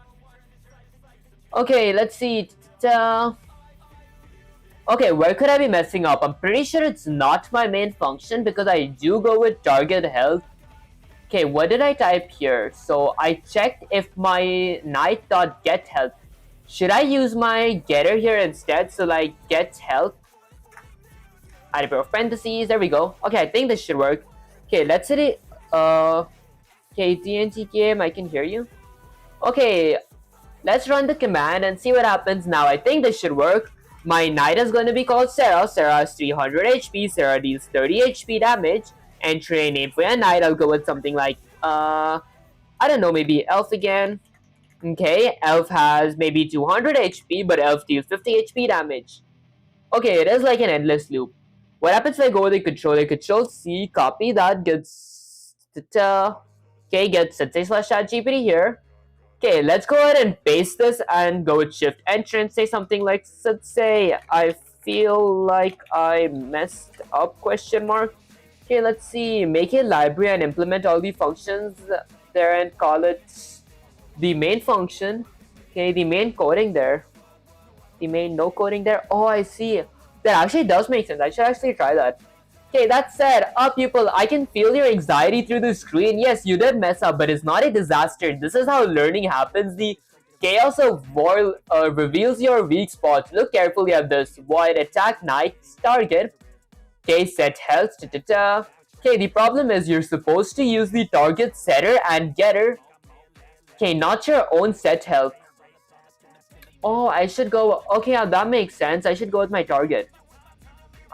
Okay, let's see. Okay, where could I be messing up? I'm pretty sure it's not my main function because I do go with target health. Okay, what did I type here? So I checked if my knight.get health. Should I use my getter here instead? So like get health. Add a pair of parentheses. There we go. Okay, I think this should work. Okay, let's hit it. Okay, TNT game, I can hear you. Okay, let's run the command and see what happens now. I think this should work. My knight is going to be called Sarah. Sarah has 300 HP. Sarah deals 30 HP damage. Enter a name for your knight. I'll go with something like, I don't know, maybe Elf again. Okay, Elf has maybe 200 HP, but Elf deals 50 HP damage. Okay, it is like an endless loop. What happens if I go with the controller? Control C, copy that, gets, okay, gets /ChatGPT here. Okay, let's go ahead and paste this and go with Shift Enter and say something like, let's say, I feel like I messed up, question mark. Okay, let's see, make a library and implement all the functions there and call it the main function. Okay, the main coding there. The main no coding there. Oh, I see. That actually does make sense. I should actually try that. Okay, that said, people, I can feel your anxiety through the screen. Yes, you did mess up, but it's not a disaster. This is how learning happens. The chaos of war reveals your weak spots. Look carefully at this. Void attack knight's target. Okay, set health. Okay, the problem is you're supposed to use the target setter and getter. Okay, not your own set health. Oh, I should go. Okay, that makes sense. I should go with my target.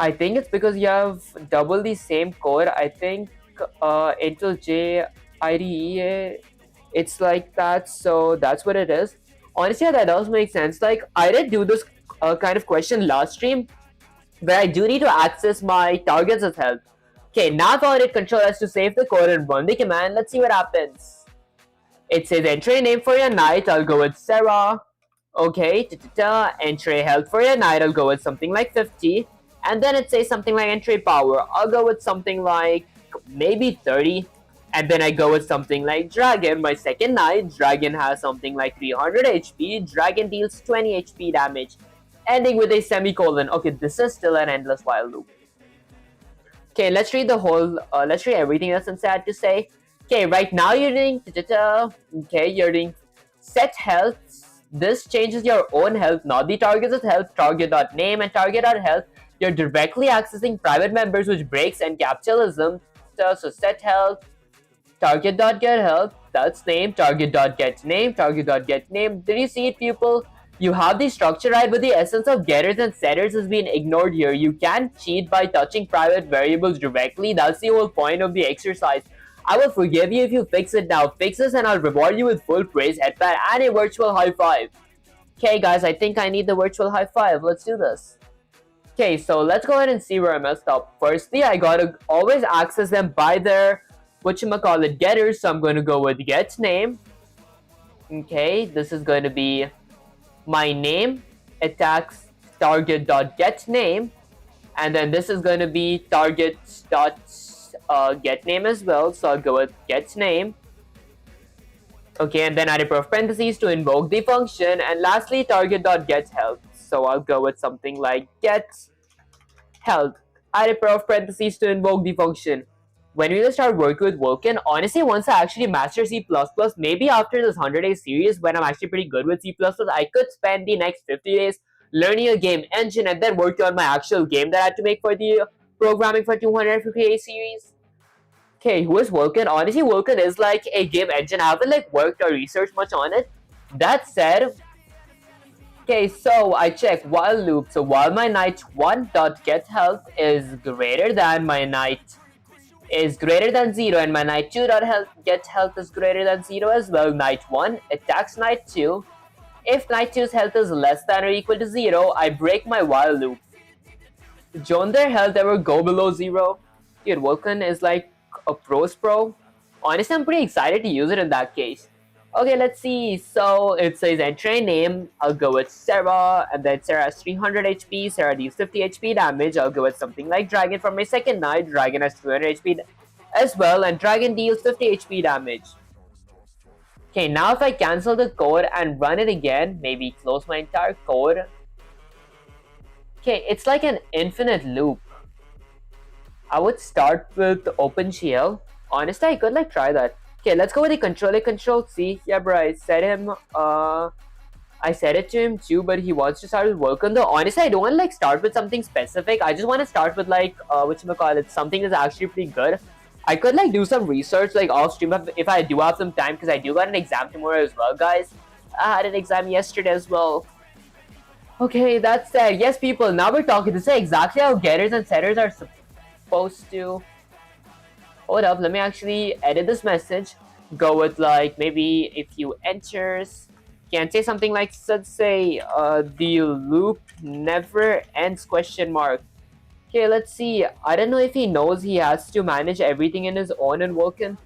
I think it's because you have double the same core. I think Intel J IDE, it's like that. So that's what it is. Honestly, yeah, that does make sense. Like I did do this kind of question last stream where I do need to access my targets as health. Okay, now if I hit Control S to save the code and run the command, let's see what happens. It says enter a name for your knight. I'll go with Sarah. Okay, enter a health for your knight. I'll go with something like 50. And then it says something like enter a power. I'll go with something like maybe 30. And then I go with something like Dragon, my second knight. Dragon has something like 300 HP. Dragon deals 20 HP damage, ending with a semicolon. Okay, this is still an endless while loop. Okay, let's read the whole, let's read everything that's inside to say. Okay, right now you're doing, okay, you're doing set health. This changes your own health, not the target's health. Target.name and target.health. You're directly accessing private members, which breaks and capitalism. So set health, target.get health, that's name, target.get name, target.get name. Did you see it, people? You have the structure right, but the essence of getters and setters has been ignored here. You can't cheat by touching private variables directly. That's the whole point of the exercise. I will forgive you if you fix it now. Fix this and I'll reward you with full praise, headband, and a virtual high five. Okay, guys, I think I need the virtual high five. Let's do this. Okay, so let's go ahead and see where I messed up. Firstly, I gotta always access them by their whatchamacallit getters. So I'm going to go with get name. Okay, this is going to be my name, attacks target.get name, and then this is going to be target.get name as well. So I'll go with get name. Okay, and then add a pair of parentheses to invoke the function, and lastly target.get health. So I'll go with something like get health. Add a pair of parentheses to invoke the function. When we will start working with Vulkan, honestly, once I actually master C++, maybe after this 100-day series, when I'm actually pretty good with C++, I could spend the next 50 days learning a game engine and then working on my actual game that I had to make for the programming for 250-day series. Okay, who is Vulkan? Honestly, Vulkan is like a game engine. I haven't like worked or researched much on it. That said, okay, so I check while loop. So while my knight 1.get health is greater than my knight is greater than 0 and my knight 2.get health is greater than 0 as well. Knight 1 attacks knight 2. If knight 2's health is less than or equal to 0, I break my while loop. Don't their health ever go below 0? Dude, Vulkan is like a pro's pro. Honestly, I'm pretty excited to use it in that case. Okay, let's see. So it says enter a name. I'll go with Sarah, and then Sarah has 300 HP. Sarah deals 50 HP damage. I'll go with something like Dragon for my second knight. Dragon has 200 HP as well, and Dragon deals 50 HP damage. Okay, now if I cancel the code and run it again, maybe close my entire code. Okay, it's like an infinite loop. I would start with OpenGL. Honestly, I could like try that. Okay, let's go with the control C. Yeah, bro, I said it to him too, but he wants to start with Vulkan though. Honestly, I don't want to like start with something specific. I just want to start with like something that's actually pretty good. I could like do some research like off stream if I do have some time, because I do got an exam tomorrow as well, guys. I had an exam yesterday as well. Okay, that's yes, people. Now we're talking. This is exactly how getters and setters are supposed to. Hold up, let me actually edit this message. Go with like maybe a few enters. Can say something like, let's say the loop never ends question mark. Okay, let's see. I don't know if he knows he has to manage everything in his own in Vulkan.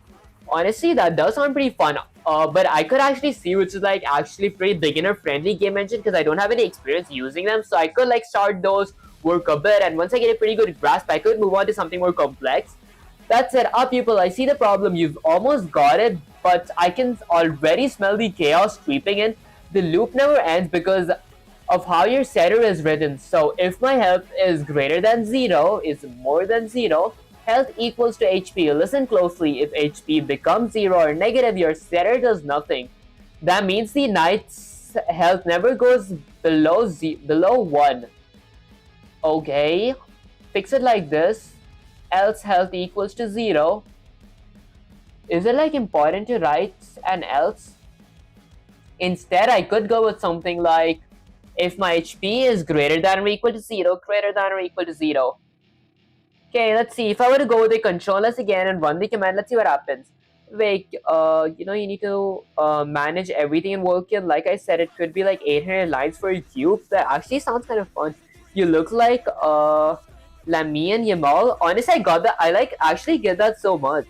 Honestly, that does sound pretty fun. But I could actually see which is like actually pretty beginner friendly game engine, because I don't have any experience using them. So I could like start those, work a bit, and once I get a pretty good grasp, I could move on to something more complex. That said, people, I see the problem. You've almost got it, but I can already smell the chaos creeping in. The loop never ends because of how your setter is written. So if my health is greater than 0, is more than 0, health equals to HP. Listen closely. If HP becomes 0 or negative, your setter does nothing. That means the knight's health never goes below 1. Okay, fix it like this. Else health equals to 0. Is it like important to write an else? Instead, I could go with something like, if my HP is greater than or equal to 0, greater than or equal to 0. Okay, let's see. If I were to go with the controllers again and run the command, let's see what happens. Wait, you know, you need to manage everything in Vulkan. Like I said, it could be like 800 lines for a cube. That actually sounds kind of fun. You look like Lami and Yamal. Honestly, I got that. I like actually get that so much.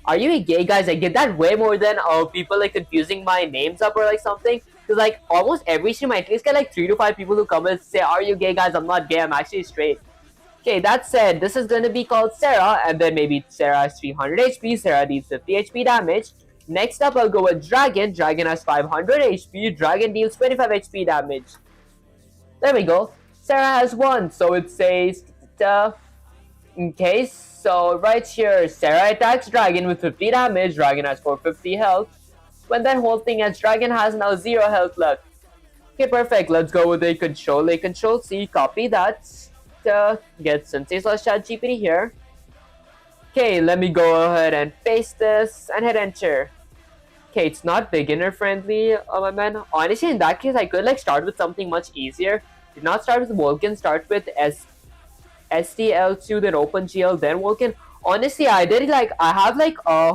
Are you a gay, guys? I get that way more than people like confusing my names up or like something. Because like almost every stream, I at least get like 3 to 5 people who come and say, "Are you gay, guys?" I'm not gay. I'm actually straight. Okay, that said, this is going to be called Sarah, and then maybe Sarah has 300 HP, Sarah deals 50 HP damage. Next up, I'll go with Dragon. Dragon has 500 HP, Dragon deals 25 HP damage. There we go. Sarah has 1, so it says... okay, so right here, Sarah attacks Dragon with 50 damage, Dragon has 450 health. When that whole thing ends, Dragon has now 0 health left. Okay, perfect. Let's go with a Control C, copy that. Get Sensei/ChatGPT here. Okay, let me go ahead and paste this and hit enter. Okay, it's not beginner friendly, my man. Honestly, in that case, I could like start with something much easier. Did not start with Vulkan, start with STL2, then OpenGL, then Vulkan. Honestly, I have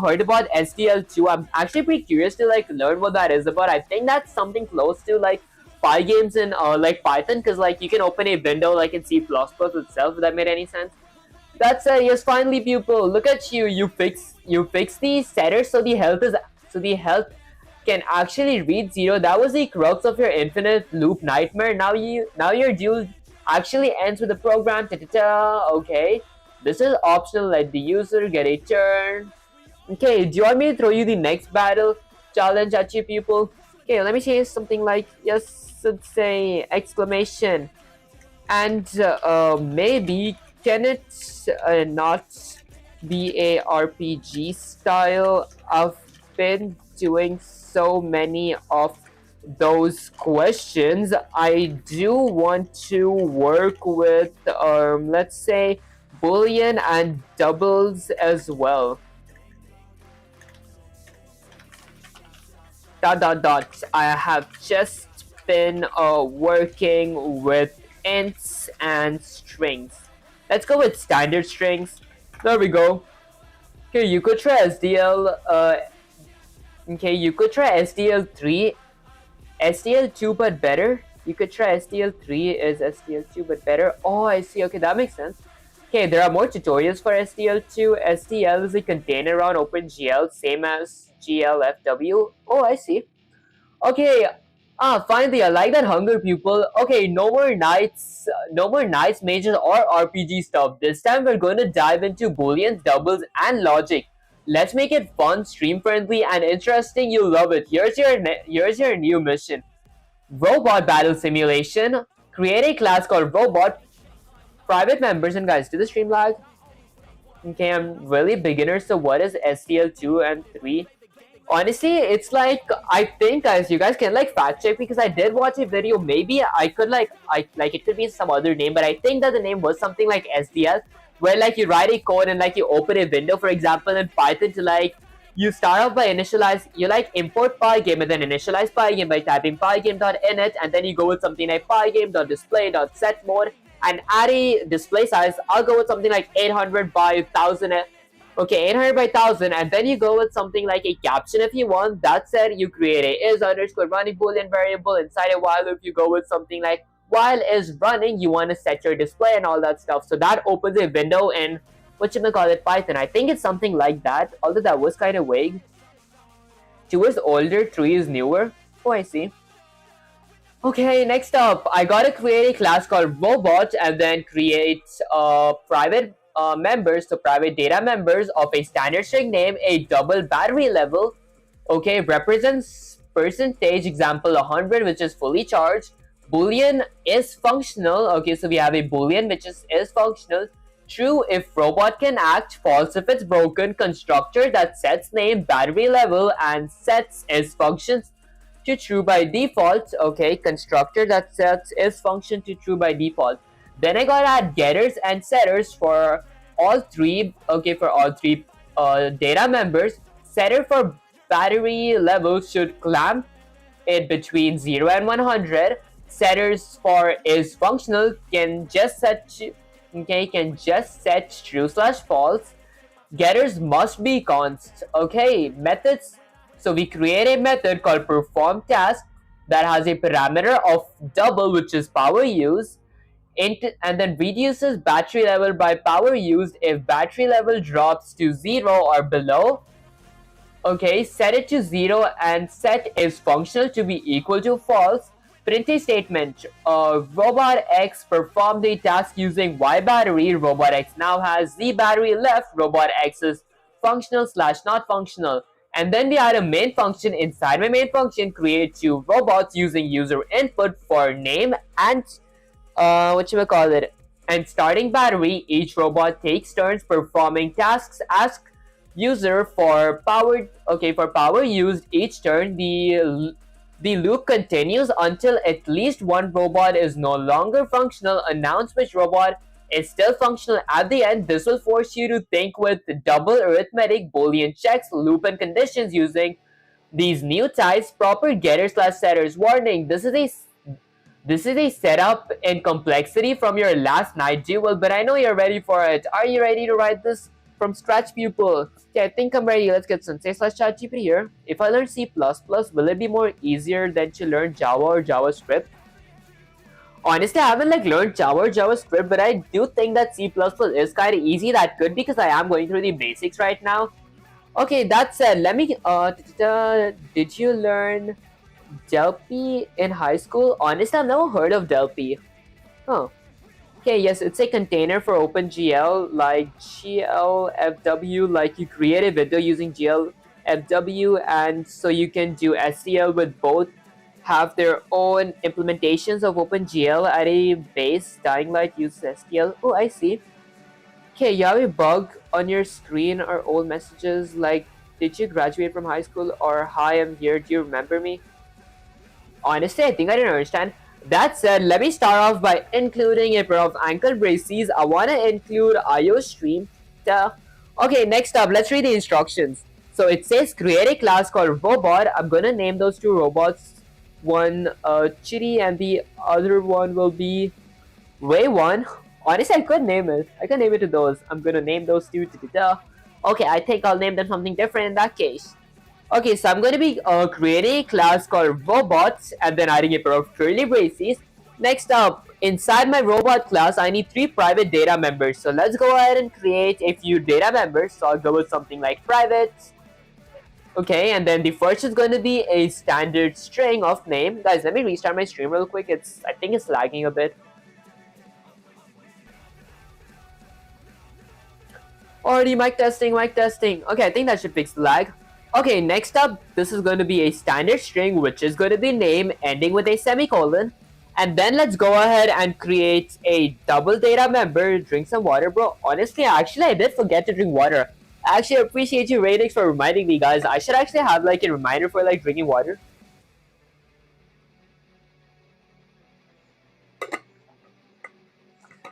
heard about STL2. I'm actually pretty curious to like learn what that is about. I think that's something close to like games in like Python, because like you can open a window like in C++ itself, if that made any sense. That's yes, finally pupil, look at you. You fix the setters so the health can actually read 0. That was the crux of your infinite loop nightmare. Now your duel actually ends with a program. Okay, this is optional. Let the user get a turn. Okay, do you want me to throw you the next battle challenge at you, pupil? Okay, let me change something like, yes, let's say exclamation. And maybe can it not be a RPG style? I've been doing so many of those questions. I do want to work with, let's say, Boolean and doubles as well. ... I have just been working with ints and strings. Let's go with standard strings. There we go. Okay, you could try SDL. Okay, you could try SDL3, SDL2, but better. You could try SDL3 is SDL2 but better. Oh, I see. Okay, that makes sense. Okay, there are more tutorials for SDL2. SDL is a container around OpenGL, same as GLFW. Oh, I see. Okay, finally, I like that hunger, pupil. Okay, no more knights, mages, or RPG stuff. This time we're going to dive into booleans, doubles, and logic. Let's make it fun, stream friendly, and interesting. You'll love it. Here's your new mission: Robot Battle Simulation. Create a class called Robot. Private members, and guys, do the stream lag? Okay, I'm really beginner. So what is STL2 and 3? Honestly, it's like, I think, guys, you guys can like fact check, because I did watch a video. Maybe I could it could be some other name, but I think that the name was something like SDL, where like you write a code and like you open a window, for example, in Python, to like you start off by you like import pygame and then initialize pygame by typing pygame.init, and then you go with something like pygame.display.setMode and add a display size. I'll go with something like 800 by 1000. Okay, 800 by 1000, and then you go with something like a caption if you want. That said, you create a is_running boolean variable inside a while loop. You go with something like while is running. You want to set your display and all that stuff. So that opens a window in whatchamacallit Python. I think it's something like that, although that was kind of vague. 2 is older, 3 is newer. Oh, I see. Okay, next up, I gotta create a class called Robot and then create private members, so private data members of a standard string name, a double battery level. Okay, represents percentage, example 100, which is fully charged. Boolean is functional. Okay, so we have a boolean which is functional. True if robot can act, false if it's broken. Constructor that sets name, battery level, and sets is functions to true by default. Okay, constructor that sets is function to true by default. Then I gotta add getters and setters for all three. Okay, for all three data members. Setter for battery level should clamp it between 0 and 100. Setters for is functional can just set okay, can just set true/false. Getters must be const. Okay, methods. So we create a method called perform task that has a parameter of double, which is power used, and then reduces battery level by power used if battery level drops to 0 or below. Okay, set it to 0 and set is functional to be equal to false. Print a statement. Robot X performed a task using Y battery. Robot X now has Z battery left. Robot X is functional/not functional. And then we add a main function. Inside my main function, create two robots using user input for name and whatchamacallit, and starting battery. Each robot takes turns performing tasks. Ask user for power used each turn. The loop continues until at least one robot is no longer functional. Announce which robot is still functional at the end. This will force you to think with double arithmetic, boolean checks, loop and conditions using these new types. Proper getter/setters. Warning, this is a setup in complexity from your last night duel, but I know you're ready for it. Are you ready to write this from scratch, pupil? Okay, I think I'm ready. Let's get some say/ChatGPT here. If I learn C++, will it be more easier than to learn Java or JavaScript? Honestly, I haven't learned Java or JavaScript, but I do think that C++ is kind of easy. That could be because I am going through the basics right now. Okay, that said, let me. Did you learn Delphi in high school? Honestly, I've never heard of Delphi. Oh. Okay, yes, it's a container for OpenGL, like GLFW, like you create a video using GLFW, and so you can do SCL with both, have their own implementations of OpenGL at a base. Dying Light uses SQL. Oh, I see. Okay, you have a bug on your screen or old messages like, did you graduate from high school, or hi, I'm here, do you remember me? Honestly, I think I didn't understand. That said, let me start off by including a pair of ankle braces. I want to include IO stream. Okay, next up, let's read the instructions. So it says create a class called robot. I'm going to name those two robots. One Chitty and the other one will be Ray1. Honestly, I could name it. I can name it to those. I'm going to name those two. Okay, I think I'll name them something different in that case. Okay, so I'm going to be creating a class called robots and then adding a pair of curly braces. Next up, inside my robot class, I need 3 private data members. So let's go ahead and create a few data members. So I'll go with something like private. Okay, and then the first is going to be a standard string of name. Guys, let me restart my stream real quick. I think it's lagging a bit. Already mic testing. Okay, I think that should fix the lag. Okay, next up, this is going to be a standard string, which is going to be name ending with a semicolon. And then let's go ahead and create a double data member. Drink some water, bro. Honestly, I did forget to drink water. I actually appreciate you, Radix, for reminding me, guys. I should actually have a reminder for drinking water.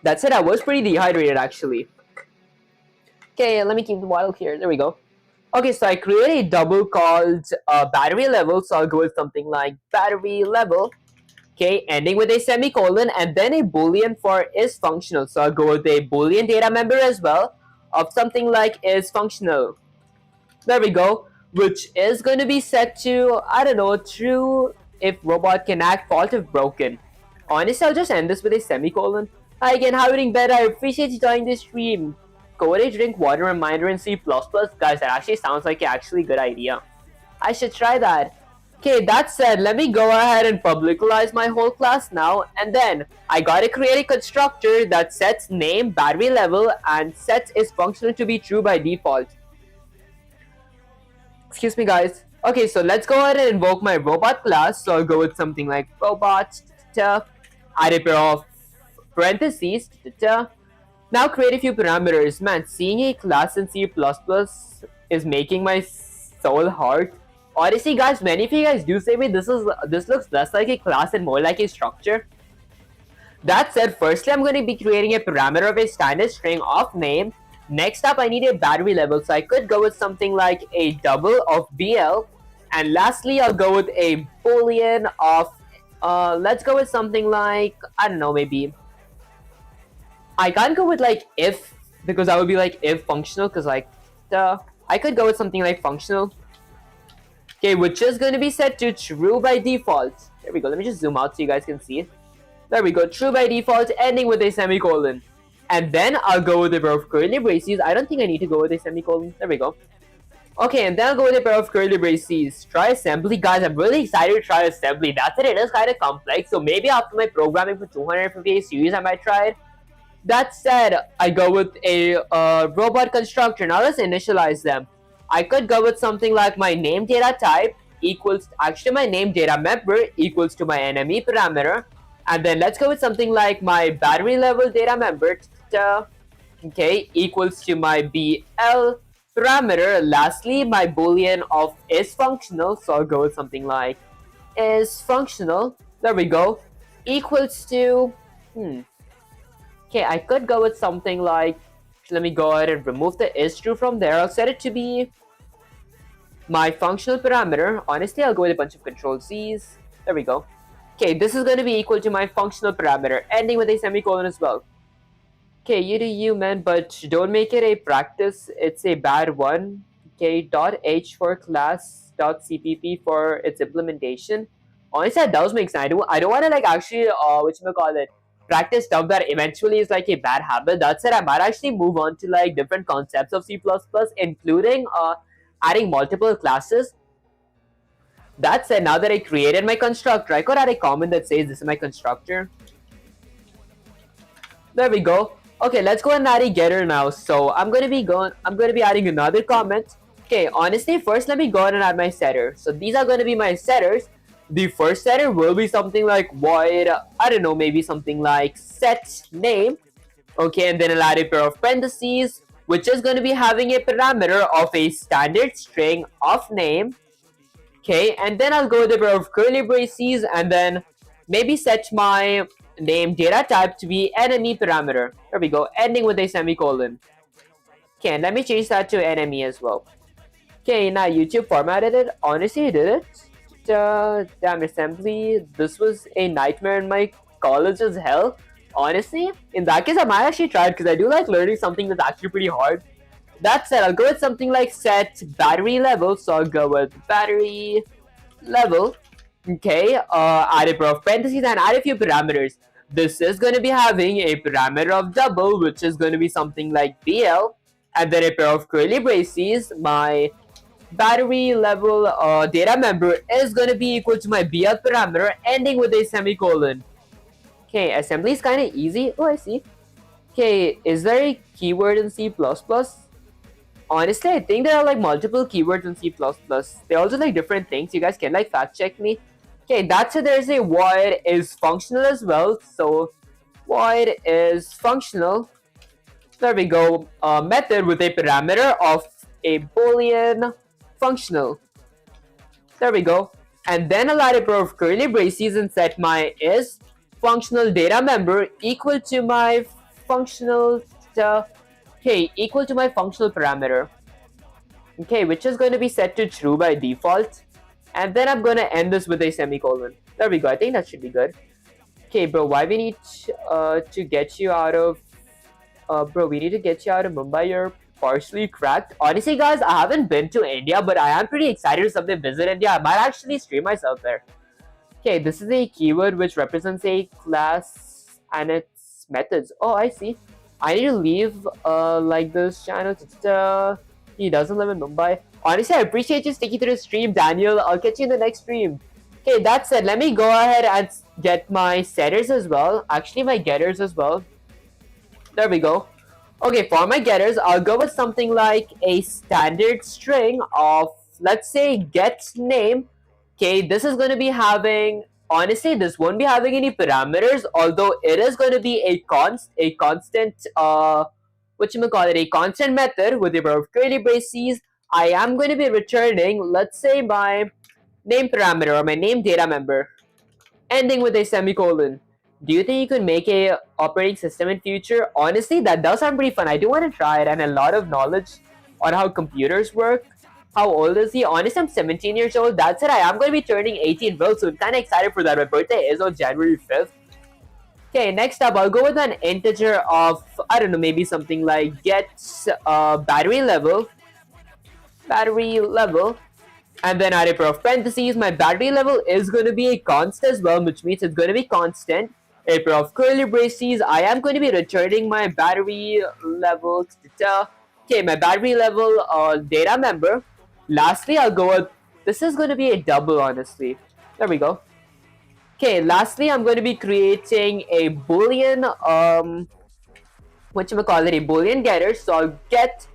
That's it. I was pretty dehydrated, actually. Okay, let me keep the bottle here. There we go. Okay, so I create a double called battery level. So I'll go with something like battery level. Okay, ending with a semicolon and then a boolean for is functional. So I'll go with a boolean data member as well of something like is functional. There we go. Which is going to be set to, I don't know, true if robot can act, false if broken. Honestly, I'll just end this with a semicolon. Hi again, how are you doing better? I appreciate you joining this stream. Go ahead and drink water reminder in C++. Guys, that actually sounds like an actually good idea. I should try that. Okay, that said, let me go ahead and publicize my whole class now. And then, I gotta create a constructor that sets name, battery level, and sets is functional to be true by default. Excuse me, guys. Okay, so let's go ahead and invoke my robot class. So I'll go with something like robot, add a pair of parentheses, now create a few parameters. Man, seeing a class in C++ is making my soul hard. Honestly, guys, many of you guys do say me this looks less like a class and more like a structure. That said, firstly, I'm going to be creating a parameter of a standard string of name. Next up, I need a battery level, so I could go with something like a double of BL. And lastly, I'll go with a boolean of, let's go with something like, I don't know, maybe I can't go with like if, because that would be like if functional, because like I could go with something like functional. Okay, which is going to be set to true by default. There we go. Let me just zoom out so you guys can see it. There we go. True by default, ending with a semicolon. And then I'll go with a pair of curly braces. I don't think I need to go with a semicolon. There we go. Okay, and then I'll go with a pair of curly braces. Try assembly. Guys, I'm really excited to try assembly. That's it. It is kind of complex. So maybe after my programming for 258 series, I might try it. That said, I go with a robot constructor. Now let's initialize them. I could go with something like my name data type equals, actually my name data member equals to my enemy parameter. And then let's go with something like my battery level data member, okay, equals to my BL parameter. Lastly, my boolean of is functional, so I'll go with something like is functional. There we go. Equals to, okay, I could go with something like, let me go ahead and remove the is true from there. I'll set it to be my functional parameter. Honestly, I'll go with a bunch of control C's. There we go. Okay, this is going to be equal to my functional parameter, ending with a semicolon as well. Okay, you do you, man, but don't make it a practice. It's a bad one. Okay, .h for class, .cpp for its implementation. Honestly, that does make sense. I don't want to like actually, practice stuff that eventually is like a bad habit. That said, I might actually move on to like different concepts of C++, including adding multiple classes. That said, now that I created my constructor, I could add a comment that says this is my constructor. There we go. Okay, let's go and add a getter now. So I'm gonna be adding another comment. Okay, honestly, first let me go ahead and add my setter. So these are gonna be my setters. The first setter will be something like void, I don't know, maybe something like set name. Okay, and then I'll add a pair of parentheses, which is going to be having a parameter of a standard string of name. Okay, and then I'll go with a pair of curly braces and then maybe set my name data type to be enemy parameter. There we go, ending with a semicolon. Okay, and let me change that to enemy as well. Okay, now YouTube formatted it. Honestly, it did it. Damn assembly. This was a nightmare in my college as hell. Honestly, in that case, I might actually try it because I do like learning something that's actually pretty hard. That said, I'll go with something like set battery level. So I'll go with battery level. Okay, add a pair of parentheses and add a few parameters. This is going to be having a parameter of double, which is going to be something like BL. And then a pair of curly braces. My battery level data member is going to be equal to my BL parameter, ending with a semicolon. Okay, assembly is kind of easy. Oh, I see. Okay, is there a keyword in C++? Honestly, I think there are like multiple keywords in C++. They're also like different things. You guys can like fact check me. Okay, that's it. There's a void is functional as well. So void is functional. There we go. A method with a parameter of a boolean functional. There we go. And then I'll add a pair of curly braces and set my is functional data member equal to my functional equal to my functional parameter. Okay, which is going to be set to true by default. And then I'm going to end this with a semicolon. There we go. I think that should be good. Okay, bro, why we need to get you out of we need to get you out of Mumbai. You're partially cracked. Honestly, guys, I haven't been to India, but I am pretty excited to someday visit India. I might actually stream myself there. Okay, this is a keyword which represents a class and its methods. Oh, I see. I need to leave like this channel. He doesn't live in Mumbai. Honestly, I appreciate you sticking to the stream, Daniel. I'll catch you in the next stream. Okay, that said, let me go ahead and get my setters as well. Actually, my getters as well. There we go. Okay, for my getters, I'll go with something like a standard string of, let's say, get name. Okay, this is going to be having, honestly, this won't be having any parameters, although it is going to be a constant, a constant method with a pair of curly braces. I am going to be returning, let's say, my name parameter or my name data member, ending with a semicolon. Do you think you could make a operating system in future? Honestly, that does sound pretty fun. I do want to try it, and a lot of knowledge on how computers work. How old is he? Honestly, I'm 17 years old. That's it. I am going to be turning 18 real soon. Kind of excited for that. My birthday is on January 5th. Okay, next up, I'll go with an integer of, I don't know, maybe something like get battery level, and then add a pair of parentheses. My battery level is going to be a const as well, which means it's going to be constant. A pair of curly braces. I am going to be returning my battery level. Okay, my battery level data member. Lastly, I'll go with, this is going to be a double, honestly. There we go. Okay, lastly, I'm going to be creating a boolean, a boolean getter. So I'll get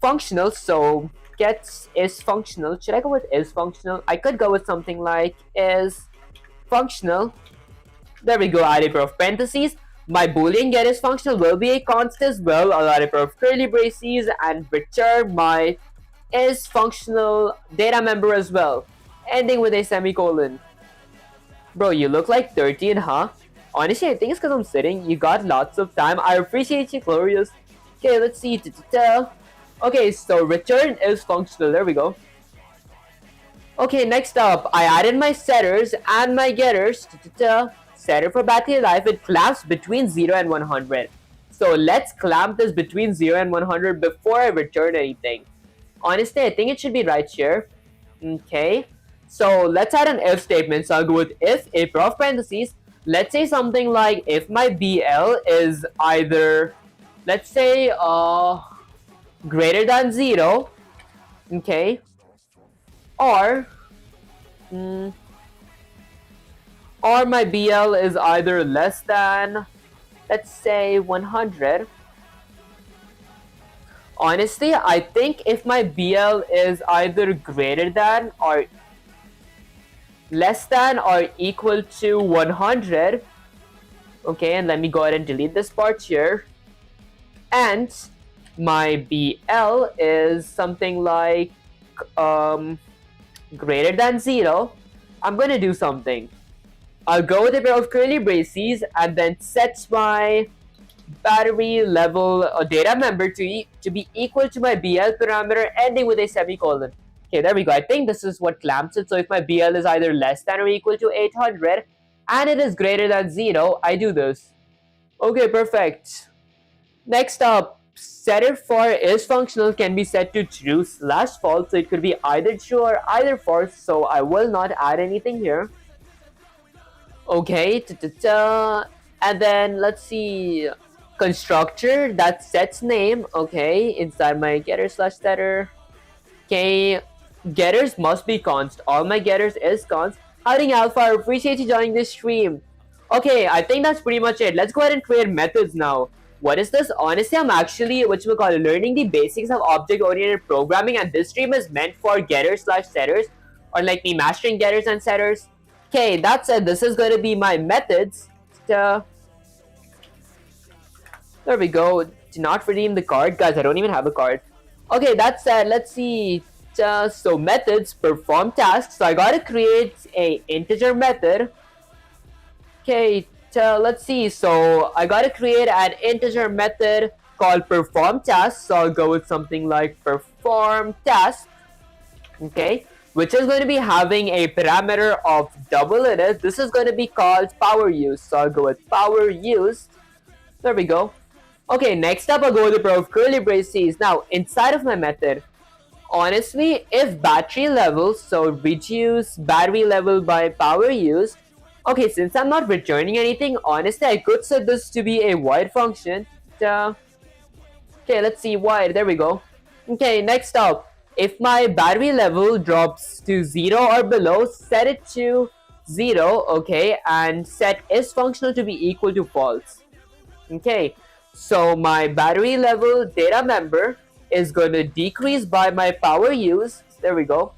functional. So get is functional. Should I go with is functional? I could go with something like is functional. There we go. Add a pair of parentheses. My boolean get is functional will be a const as well. I'll add a pair of curly braces and return my is functional data member as well, ending with a semicolon. Bro, you look like 13, huh? Honestly, I think it's because I'm sitting. You got lots of time. I appreciate you, Glorious. Okay, let's see. Okay, so return is functional. There we go. Okay, next up, I added my setters and my getters. Setter for battery life, it clamps between 0 and 100. So let's clamp this between 0 and 100 before I return anything. Honestly, I think it should be right here. Okay, so let's add an if statement. So I'll go with if, a pair of parentheses. Let's say something like if my BL is either, let's say, greater than 0, okay, or my BL is either less than, let's say, 100. Honestly, I think if my BL is either greater than or less than or equal to 100, okay, and let me go ahead and delete this part here, and my BL is something like greater than 0, I'm going to do something. I'll go with a pair of curly braces and then set my battery level data member to be equal to my BL parameter, ending with a semicolon. Okay, there we go. I think this is what clamps it. So if my BL is either less than or equal to 800 and it is greater than 0, I do this. Okay, perfect. Next up, setter for is functional can be set to true/false. So it could be either true or either false. So I will not add anything here. Okay, and then let's see, constructor that sets name. Okay, inside my getter/setter. Okay, getters must be const. All my getters is const. Howdy Alpha, I appreciate you joining this stream. Okay, I think that's pretty much it. Let's go ahead and create methods now. What is this? Honestly, I'm actually learning the basics of object-oriented programming, and this stream is meant for getters/setters, or like me mastering getters and setters. Okay, that said, this is going to be my methods. There we go. Do not redeem the card. Guys, I don't even have a card. Okay, that said, let's see. So methods perform tasks. So I got to create a integer method. Okay, let's see. So I got to create an integer method called perform task. So I'll go with something like perform task. Okay, which is going to be having a parameter of double in it. This is going to be called power use. So I'll go with power used. There we go. Okay, next up I'll go with a pair of curly braces. Now, inside of my method, honestly, if battery level, so reduce battery level by power use. Okay, since I'm not returning anything, honestly, I could set this to be a void function. Okay, let's see, void, there we go. Okay, next up, if my battery level drops to 0 or below, set it to 0, okay, and set is functional to be equal to false. Okay, so my battery level data member is going to decrease by my power use. There we go.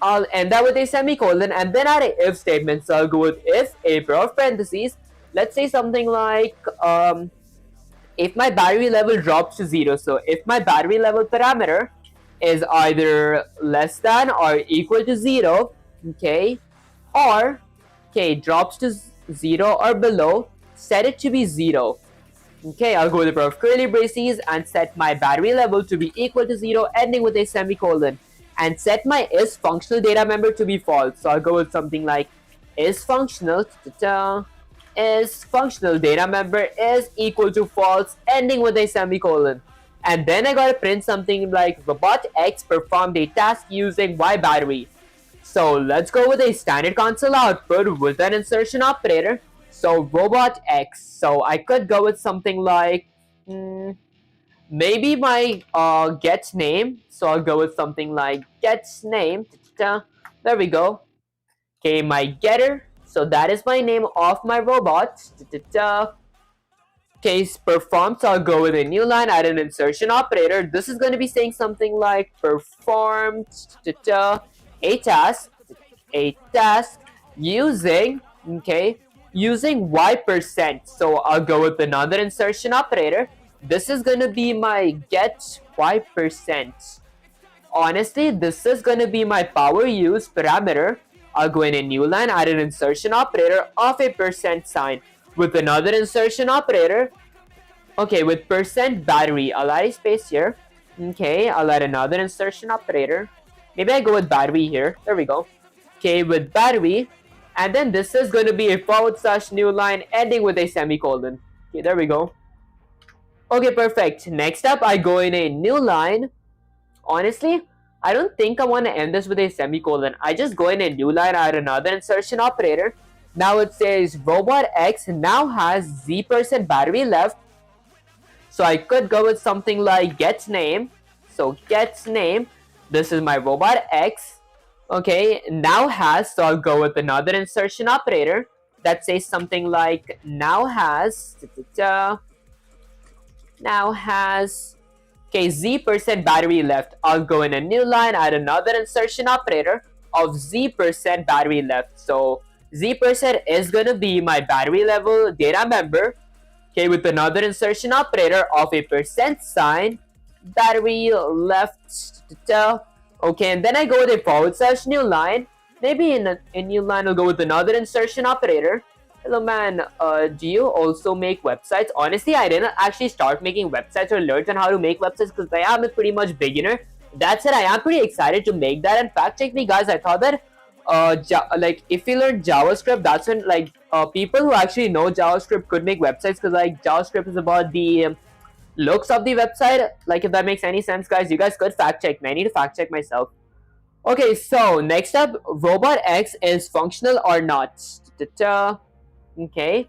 I'll end that with a semicolon and then add an if statement. So I'll go with if, a pair of parentheses. Let's say something like if my battery level drops to 0. So if my battery level parameter is either less than or equal to 0, okay, or okay, drops to 0 or below, set it to be 0. Okay, I'll go with a pair of curly braces and set my battery level to be equal to 0, ending with a semicolon, and set my is functional data member to be false. So I'll go with something like is functional is functional. Data member is equal to false, ending with a semicolon. And then I gotta print something like robot X performed a task using Y battery. So let's go with a standard console output with an insertion operator. So robot X. So I could go with something like maybe my get name. So I'll go with something like gets name. There we go. Okay, my getter. So that is my name of my robot. Case performed, so I'll go with a new line, add an insertion operator. This is going to be saying something like performed a task using using y%. So I'll go with another insertion operator. This is going to be my get y%. Honestly, this is going to be my power use parameter. I'll go in a new line, add an insertion operator of a percent sign with another insertion operator. Okay, with percent battery, I'll add a space here. Okay, I'll add another insertion operator. Maybe I go with battery here. There we go. Okay, with battery. And then this is going to be a / new line ending with a semicolon. Okay, there we go. Okay, perfect. Next up, I go in a new line. Honestly, I don't think I want to end this with a semicolon. I just go in a new line, add another insertion operator. Now it says robot X now has Z% battery left. So I could go with something like gets name. So gets name. This is my robot X. Okay, now has. So I'll go with another insertion operator that says something like now has. Now has. Okay, Z% battery left. I'll go in a new line, add another insertion operator of Z% battery left. So Z% is going to be my battery level data member. Okay, with another insertion operator of a percent sign, battery left. Okay, and then I go with a / new line. Maybe in a new line, I'll go with another insertion operator. Hello man, do you also make websites? Honestly, I didn't actually start making websites or learn on how to make websites because I am a pretty much beginner. That said, I am pretty excited to make that. And fact check me, guys. I thought that like if you learn JavaScript, that's when like people who actually know JavaScript could make websites because like JavaScript is about the looks of the website. Like if that makes any sense, guys, you guys could fact check me. I need to fact check myself. Okay, so next up, robot X is functional or not? Okay,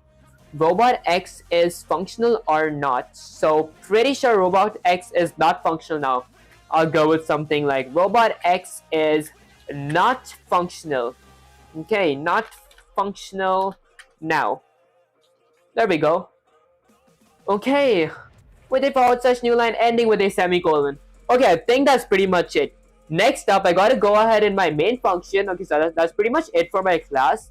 robot X is functional or not. So pretty sure robot X is not functional now. I'll go with something like robot X is not functional. Okay, not functional now. There we go. Okay, with a / new line ending with a semicolon. Okay, I think that's pretty much it. Next up, I gotta go ahead in my main function. Okay, so that's pretty much it for my class.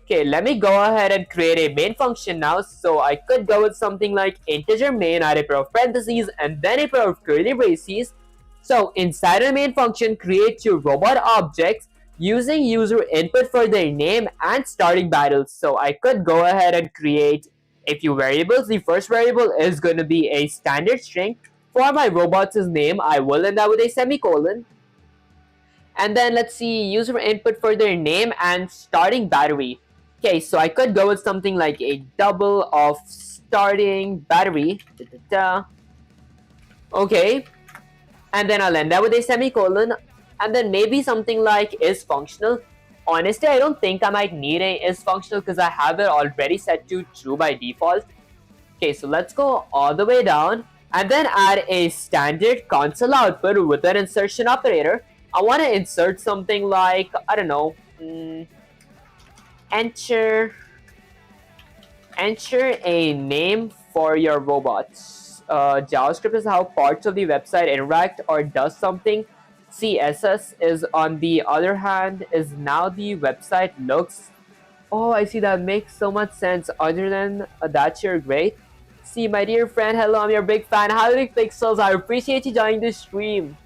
Okay, let me go ahead and create a main function now. So I could go with something like integer main, add a pair of parentheses, and then a pair of curly braces. So inside a main function, create your robot objects using user input for their name and starting battles. So I could go ahead and create a few variables. The first variable is going to be a standard string. For my robot's name, I will end that with a semicolon. And then let's see, user input for their name and starting battery. Okay, so I could go with something like a double of starting battery. Okay, and then I'll end that with a semicolon. And then maybe something like is functional. Honestly, I don't think I might need a is functional because I have it already set to true by default. Okay, so let's go all the way down and then add a standard console output with an insertion operator. I want to insert something like, I don't know, enter a name for your robots. JavaScript is how parts of the website interact or does something. CSS is, on the other hand, is now the website looks. Oh, I see, that makes so much sense. Other than that, you're great. See, my dear friend, hello, I'm your big fan. How many pixels? I appreciate you joining this stream.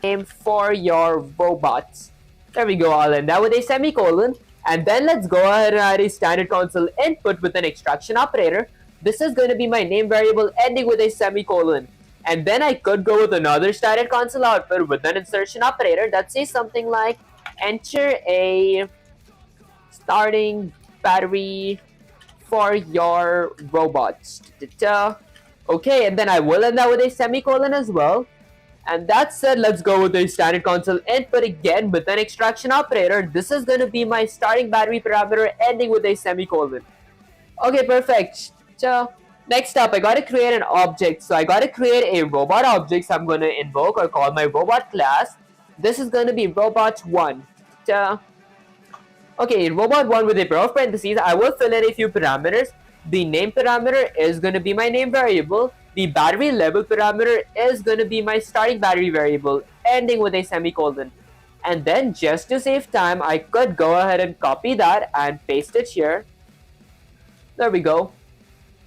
Name for your robots. There we go, I'll end that with a semicolon. And then let's go ahead and add a standard console input with an extraction operator. This is going to be my name variable ending with a semicolon. And then I could go with another standard console output with an insertion operator that says something like enter a starting battery for your robots. Okay, and then I will end that with a semicolon as well. And that said, let's go with the standard console input again with an extraction operator. This is going to be my starting battery parameter ending with a semicolon. Okay, perfect. So next up, I got to create an object. So I got to create a robot object. So I'm going to invoke or call my robot class. This is going to be robot1. Okay, robot1 with a pair of parentheses. I will fill in a few parameters. The name parameter is going to be my name variable. The battery level parameter is going to be my starting battery variable, ending with a semicolon. And then just to save time, I could go ahead and copy that and paste it here. There we go.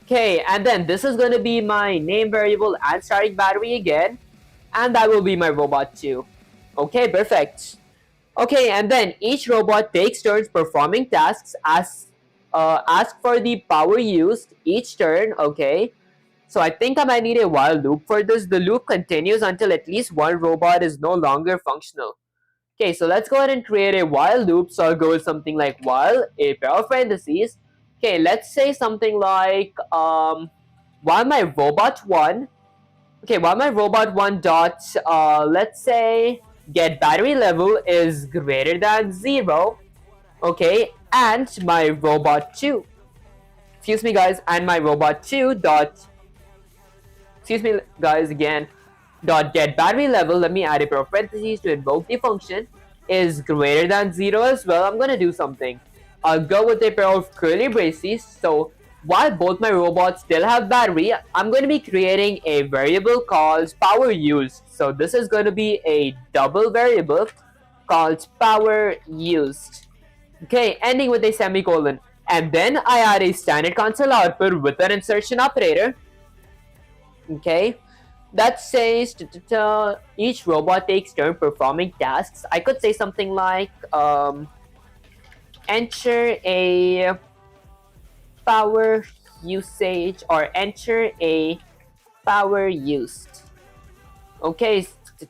Okay, and then this is going to be my name variable and starting battery again. And that will be my robot too. Okay, perfect. Okay, and then each robot takes turns performing tasks as ask for the power used each turn. Okay, so I think I might need a while loop for this. The loop continues until at least one robot is no longer functional. Okay, so let's go ahead and create a while loop. So I'll go with something like while, a pair of parentheses. Okay, let's say something like while my robot1 dot let's say get battery level is greater than 0. Okay, and my robot2, excuse me guys, and my robot2 dot, excuse me guys again, dot get battery level, let me add a pair of parentheses to invoke the function, is greater than 0 as well. I'm gonna do something. I'll go with a pair of curly braces. So while both my robots still have battery, I'm going to be creating a variable called power used. So this is going to be a double variable called power used. Okay, ending with a semicolon. And then I add a standard console output with an insertion operator. Okay, that says each robot takes turn performing tasks. I could say something like enter a power usage or enter a power used. Okay,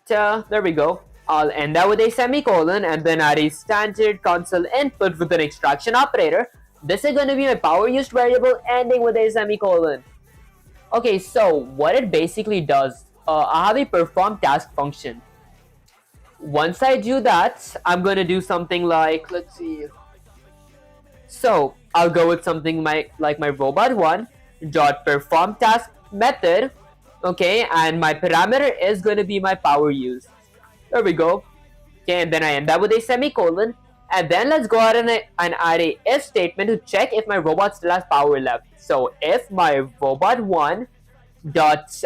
there we go. I'll end that with a semicolon and then add a standard console input with an extraction operator. This is going to be my power used variable ending with a semicolon. Okay, so what it basically does, I have a perform task function. Once I do that, I'm going to do something like, let's see. So I'll go with something like my robot1 dot perform task method. Okay, and my parameter is going to be my power used. There we go. Okay, and then I end that with a semicolon. And then let's go ahead and add a if statement to check if my robot still has power left. So if my robot1 dot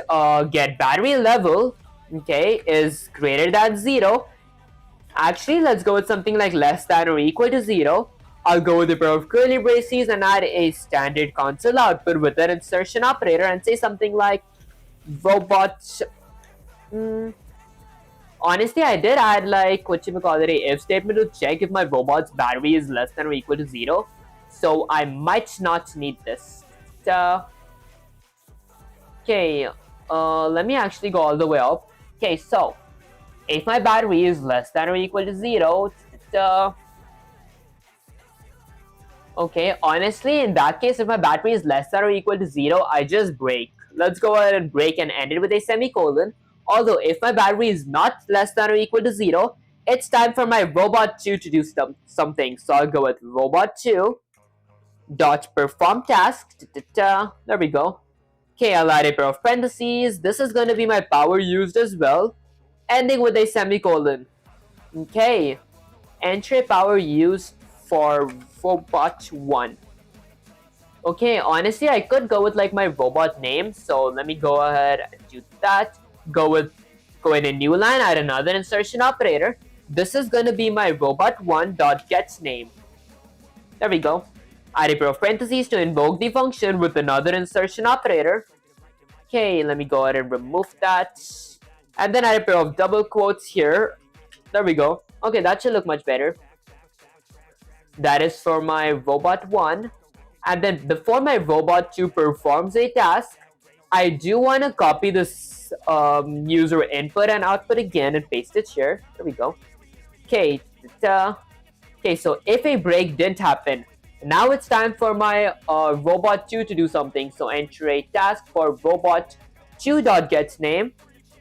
get battery level, okay, is greater than 0. Actually, let's go with something like less than or equal to 0. I'll go with a pair of curly braces and add a standard console output with an insertion operator and say something like robot. Honestly, I did add like a if statement to check if my robot's battery is less than or equal to 0. So I might not need this. Okay, let me actually go all the way up. Okay, so if my battery is less than or equal to 0, okay, honestly, in that case, if my battery is less than or equal to 0, I just break. Let's go ahead and break and end it with a semicolon. Although, if my battery is not less than or equal to 0, it's time for my robot2 to do something. So I'll go with robot2 dot perform task. There we go. Okay, I'll add a pair of parentheses. This is going to be my power used as well, ending with a semicolon. Okay, enter power used for robot1. Okay, honestly, I could go with like my robot name. So let me go ahead and do that. Go in a new line, add another insertion operator. This is going to be my robot1 dot gets name. There we go. Add a pair of parentheses to invoke the function with another insertion operator. Okay, let me go ahead and remove that. And then add a pair of double quotes here. There we go. Okay, that should look much better. That is for my robot1. And then before my robot2 performs a task, I do want to copy this user input and output again and paste it here. There we go. Okay, so if a break didn't happen, Now it's time for my robot 2 to do something. So enter a task for robot 2.getName.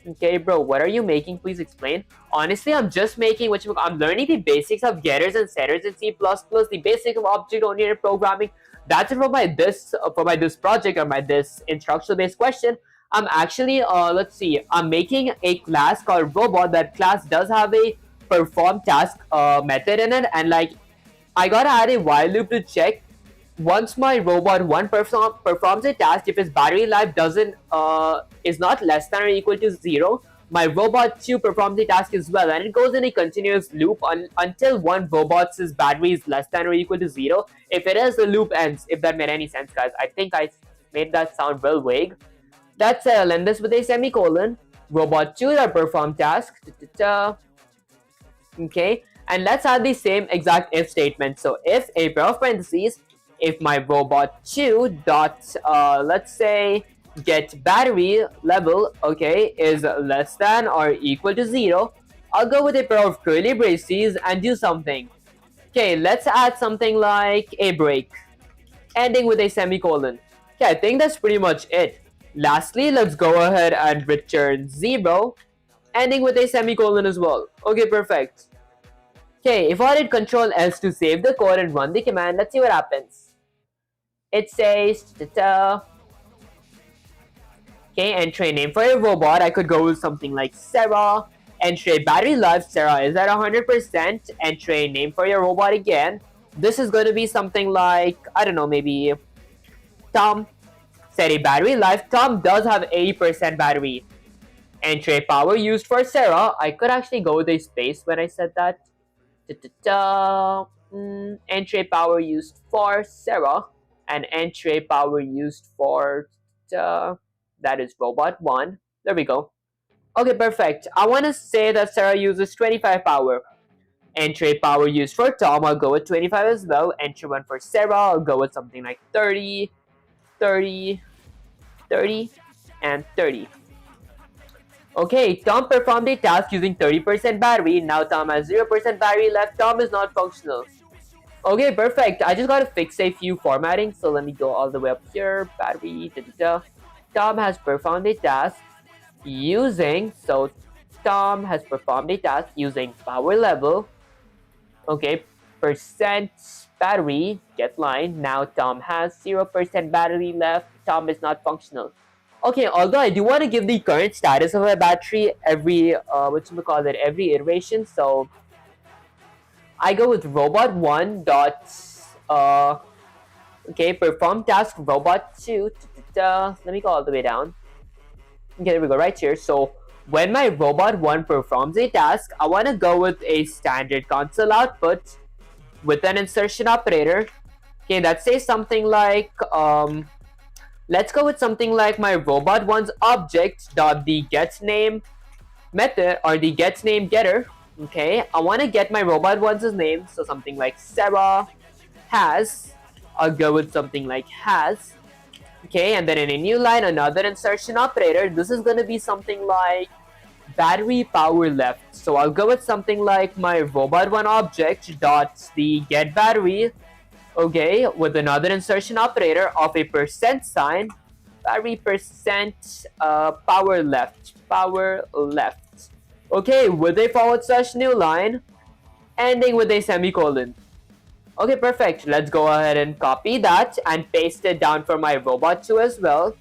Okay, bro, what are you making? Please explain. Honestly, I'm just making I'm learning the basics of getters and setters in C++, the basic of object-oriented programming. That's it for my this project or my this instructional based question. I'm actually let's see, I'm making a class called robot. That class does have a perform task method in it, and like I gotta add a while loop to check once my robot 1 performs a task. If its battery life doesn't is not less than or equal to 0, my robot 2 performs the task as well, and it goes in a continuous loop until one robot's battery is less than or equal to 0. If it is, the loop ends. If that made any sense, guys. I think I made that sound well vague. That's I'll end this with a semicolon. Robot 2 that perform task. Okay, and let's add the same exact if statement. So if a pair of parentheses, if my robot 2 dot let's say get battery level, okay, is less than or equal to 0, I'll go with a pair of curly braces and do something. Okay, let's add something like a break ending with a semicolon. Okay, I think that's pretty much it. Lastly, let's go ahead and return 0 ending with a semicolon as well. Okay, perfect. Okay, if I did Control S to save the code and run the command, let's see what happens. It says, okay, enter a name for a robot. I could go with something like Sarah. Enter a battery life. Sarah is at 100%. Enter a name for your robot again. This is going to be something like, I don't know, maybe Tom. Set a battery life. Tom does have 80% battery. Enter a power used for Sarah. I could actually go with a space when I said that. Enter a power used for Sarah. And enter a power used for that is robot 1. There we go. Okay, perfect. I want to say that Sarah uses 25 power. Enter a power used for Tom. I'll go with 25 as well. Enter one for Sarah. I'll go with something like 30, 30, 30, and 30. Okay, Tom performed a task using 30% battery. Now Tom has 0% battery left. Tom is not functional. Okay, perfect. I just gotta fix a few formatting. So let me go all the way up here. Battery, Tom has performed a task using, so Tom has performed a task using power level. Okay, percent battery, get line. Now Tom has 0% battery left. Tom is not functional. Okay, although I do want to give the current status of my battery every every iteration. So I go with robot1 dot okay, perform task robot2. Let me go all the way down. Okay, there we go, right here. So when my robot 1 performs a task, I want to go with a standard console output with an insertion operator. Okay, that says something like let's go with something like my robot 1's object dot the gets name method or the gets name getter. Okay, I want to get my robot 1's name, so something like Sarah has. I'll go with something like has. Okay, and then in a new line, another insertion operator. This is going to be something like battery power left. So I'll go with something like my robot1 object dot the get battery. Okay, with another insertion operator of a percent sign, battery percent power left. Okay, with a / new line, ending with a semicolon. Okay, perfect. Let's go ahead and copy that and paste it down for my robot 2 as well.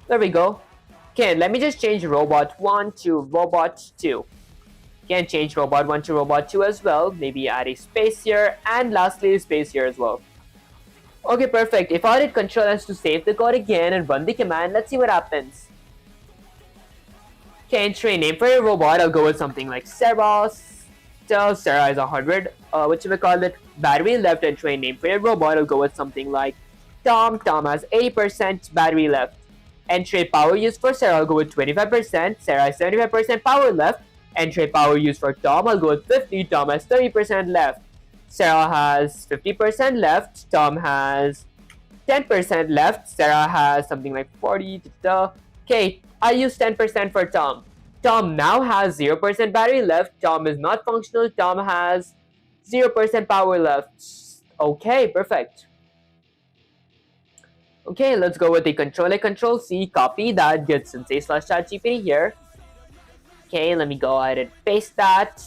There we go. Okay, let me just change robot 1 to robot 2. Can change robot 1 to robot 2 as well. Maybe add a space here, and lastly a space here as well. Okay, perfect. If I did Control S to save the code again and run the command, let's see what happens. Okay, enter a name for a robot. I'll go with something like Sarah. So Sarah is 100, battery left. Enter a name for a robot. I'll go with something like Tom. Tom has 80% battery left. Enter a power used for Sarah. I'll go with 25%. Sarah has 75% power left. Enter a power used for Tom. I'll go with 50. Tom has 30% left. Sarah has 50% left. Tom has 10% left. Sarah has something like 40. Okay, I use 10% for Tom. Tom now has 0% battery left. Tom is not functional. Tom has 0% power left. Okay, perfect. Okay, let's go with the Control A, Control C, copy that, get Sensei slash ChatGPT here. Okay, let me go ahead and paste that.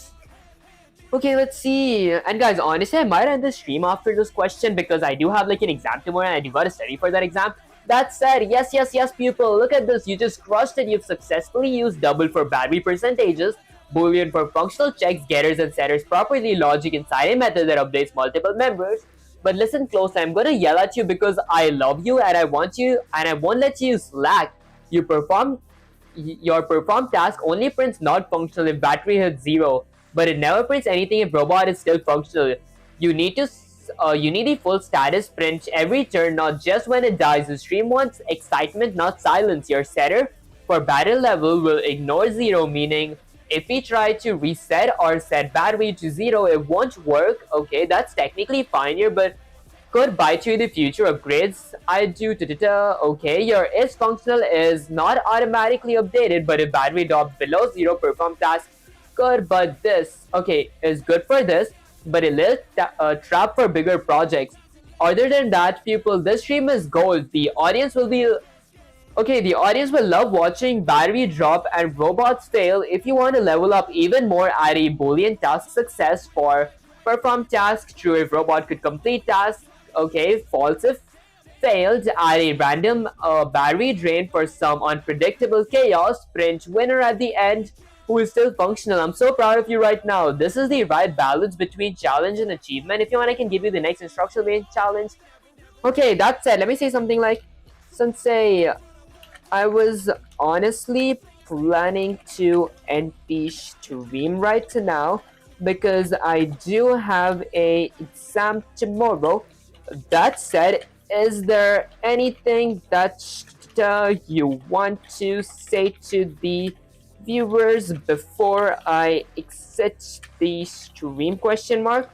Okay, let's see. And guys, honestly, I might end the stream after this question because I do have like an exam tomorrow and I do gotta study for that exam. That said, yes, people, look at this. You just crushed it. You've successfully used double for battery percentages, boolean for functional checks, getters and setters properly, logic inside a method that updates multiple members. But listen close, I'm gonna yell at you because I love you and I want you and I won't let you slack. You perform your perform task only prints not functional if battery hits 0, but it never prints anything if robot is still functional. You need to you need a full status print every turn, not just when it dies. The stream wants excitement, not silence. Your setter for battle level will ignore 0, meaning if we try to reset or set battery to 0, it won't work. Okay, that's technically fine here, but could bite you in the future. Upgrades I do. Okay, your is functional is not automatically updated, but if battery drops below 0, perform task good. But this, okay, is good for this, but a little trap for bigger projects. Other than that, people, this stream is gold. The audience will be okay. The audience will love watching battery drop and robots fail. If you want to level up even more, add a boolean task success for perform task, true if robot could complete task. Okay, false if failed, add a random battery drain for some unpredictable chaos, print winner at the end who is still functional. I'm so proud of you right now. This is the right balance between challenge and achievement. If you want, I can give you the next instructional based challenge. Okay, that said, let me say something like, Sensei, I was honestly planning to end the stream right now because I do have a exam tomorrow. That said, is there anything that you want to say to the viewers before I exit the stream? Question mark.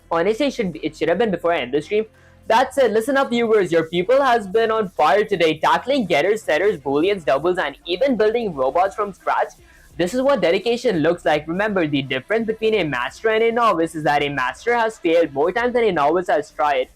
Honestly, it should have been before I end the stream. That said, listen up, viewers. Your people has been on fire today, tackling getters, setters, booleans, doubles, and even building robots from scratch. This is what dedication looks like. Remember, the difference between a master and a novice is that a master has failed more times than a novice has tried.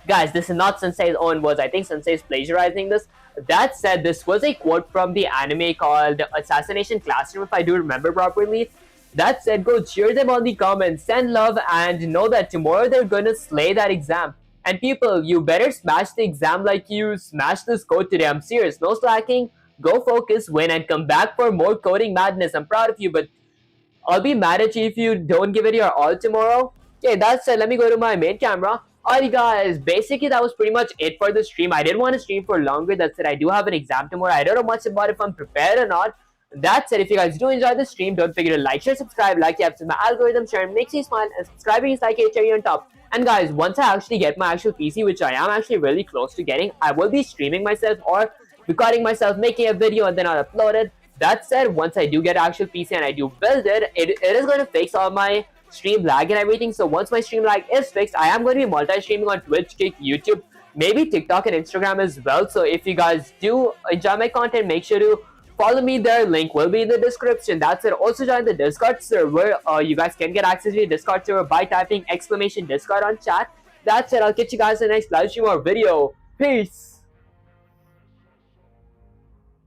Guys, this is not Sensei's own words. I think Sensei is plagiarizing this. That said, this was a quote from the anime called Assassination Classroom, if I do remember properly. That said, go cheer them on the comments, send love, and know that tomorrow they're gonna slay that exam. And people, you better smash the exam like you smashed this code today. I'm serious, no slacking. Go focus, win, and come back for more coding madness. I'm proud of you, but I'll be mad at you if you don't give it your all tomorrow. Okay, that said, let me go to my main camera. Alright guys, basically that was pretty much it for the stream. I didn't want to stream for longer. That said, I do have an exam tomorrow. I don't know much about if I'm prepared or not. That said, if you guys do enjoy the stream, don't forget to like, share, subscribe, like the apps in my algorithm, share, makes me smile, and subscribing is like a cherry on top. And guys, once I actually get my actual PC, which I am actually really close to getting, I will be streaming myself or recording myself, making a video, and then I'll upload it. That said, once I do get actual PC and I do build it, it is going to fix all my stream lag and everything. So once my stream lag is fixed, I am going to be multi-streaming on Twitch, Kick, YouTube, maybe TikTok and Instagram as well. So if you guys do enjoy my content, make sure to follow me there. Link will be in the description. That's it. Also join the Discord server. You guys can get access to the Discord server by typing !Discord on chat. That's it. I'll catch you guys in the next live stream or video. Peace.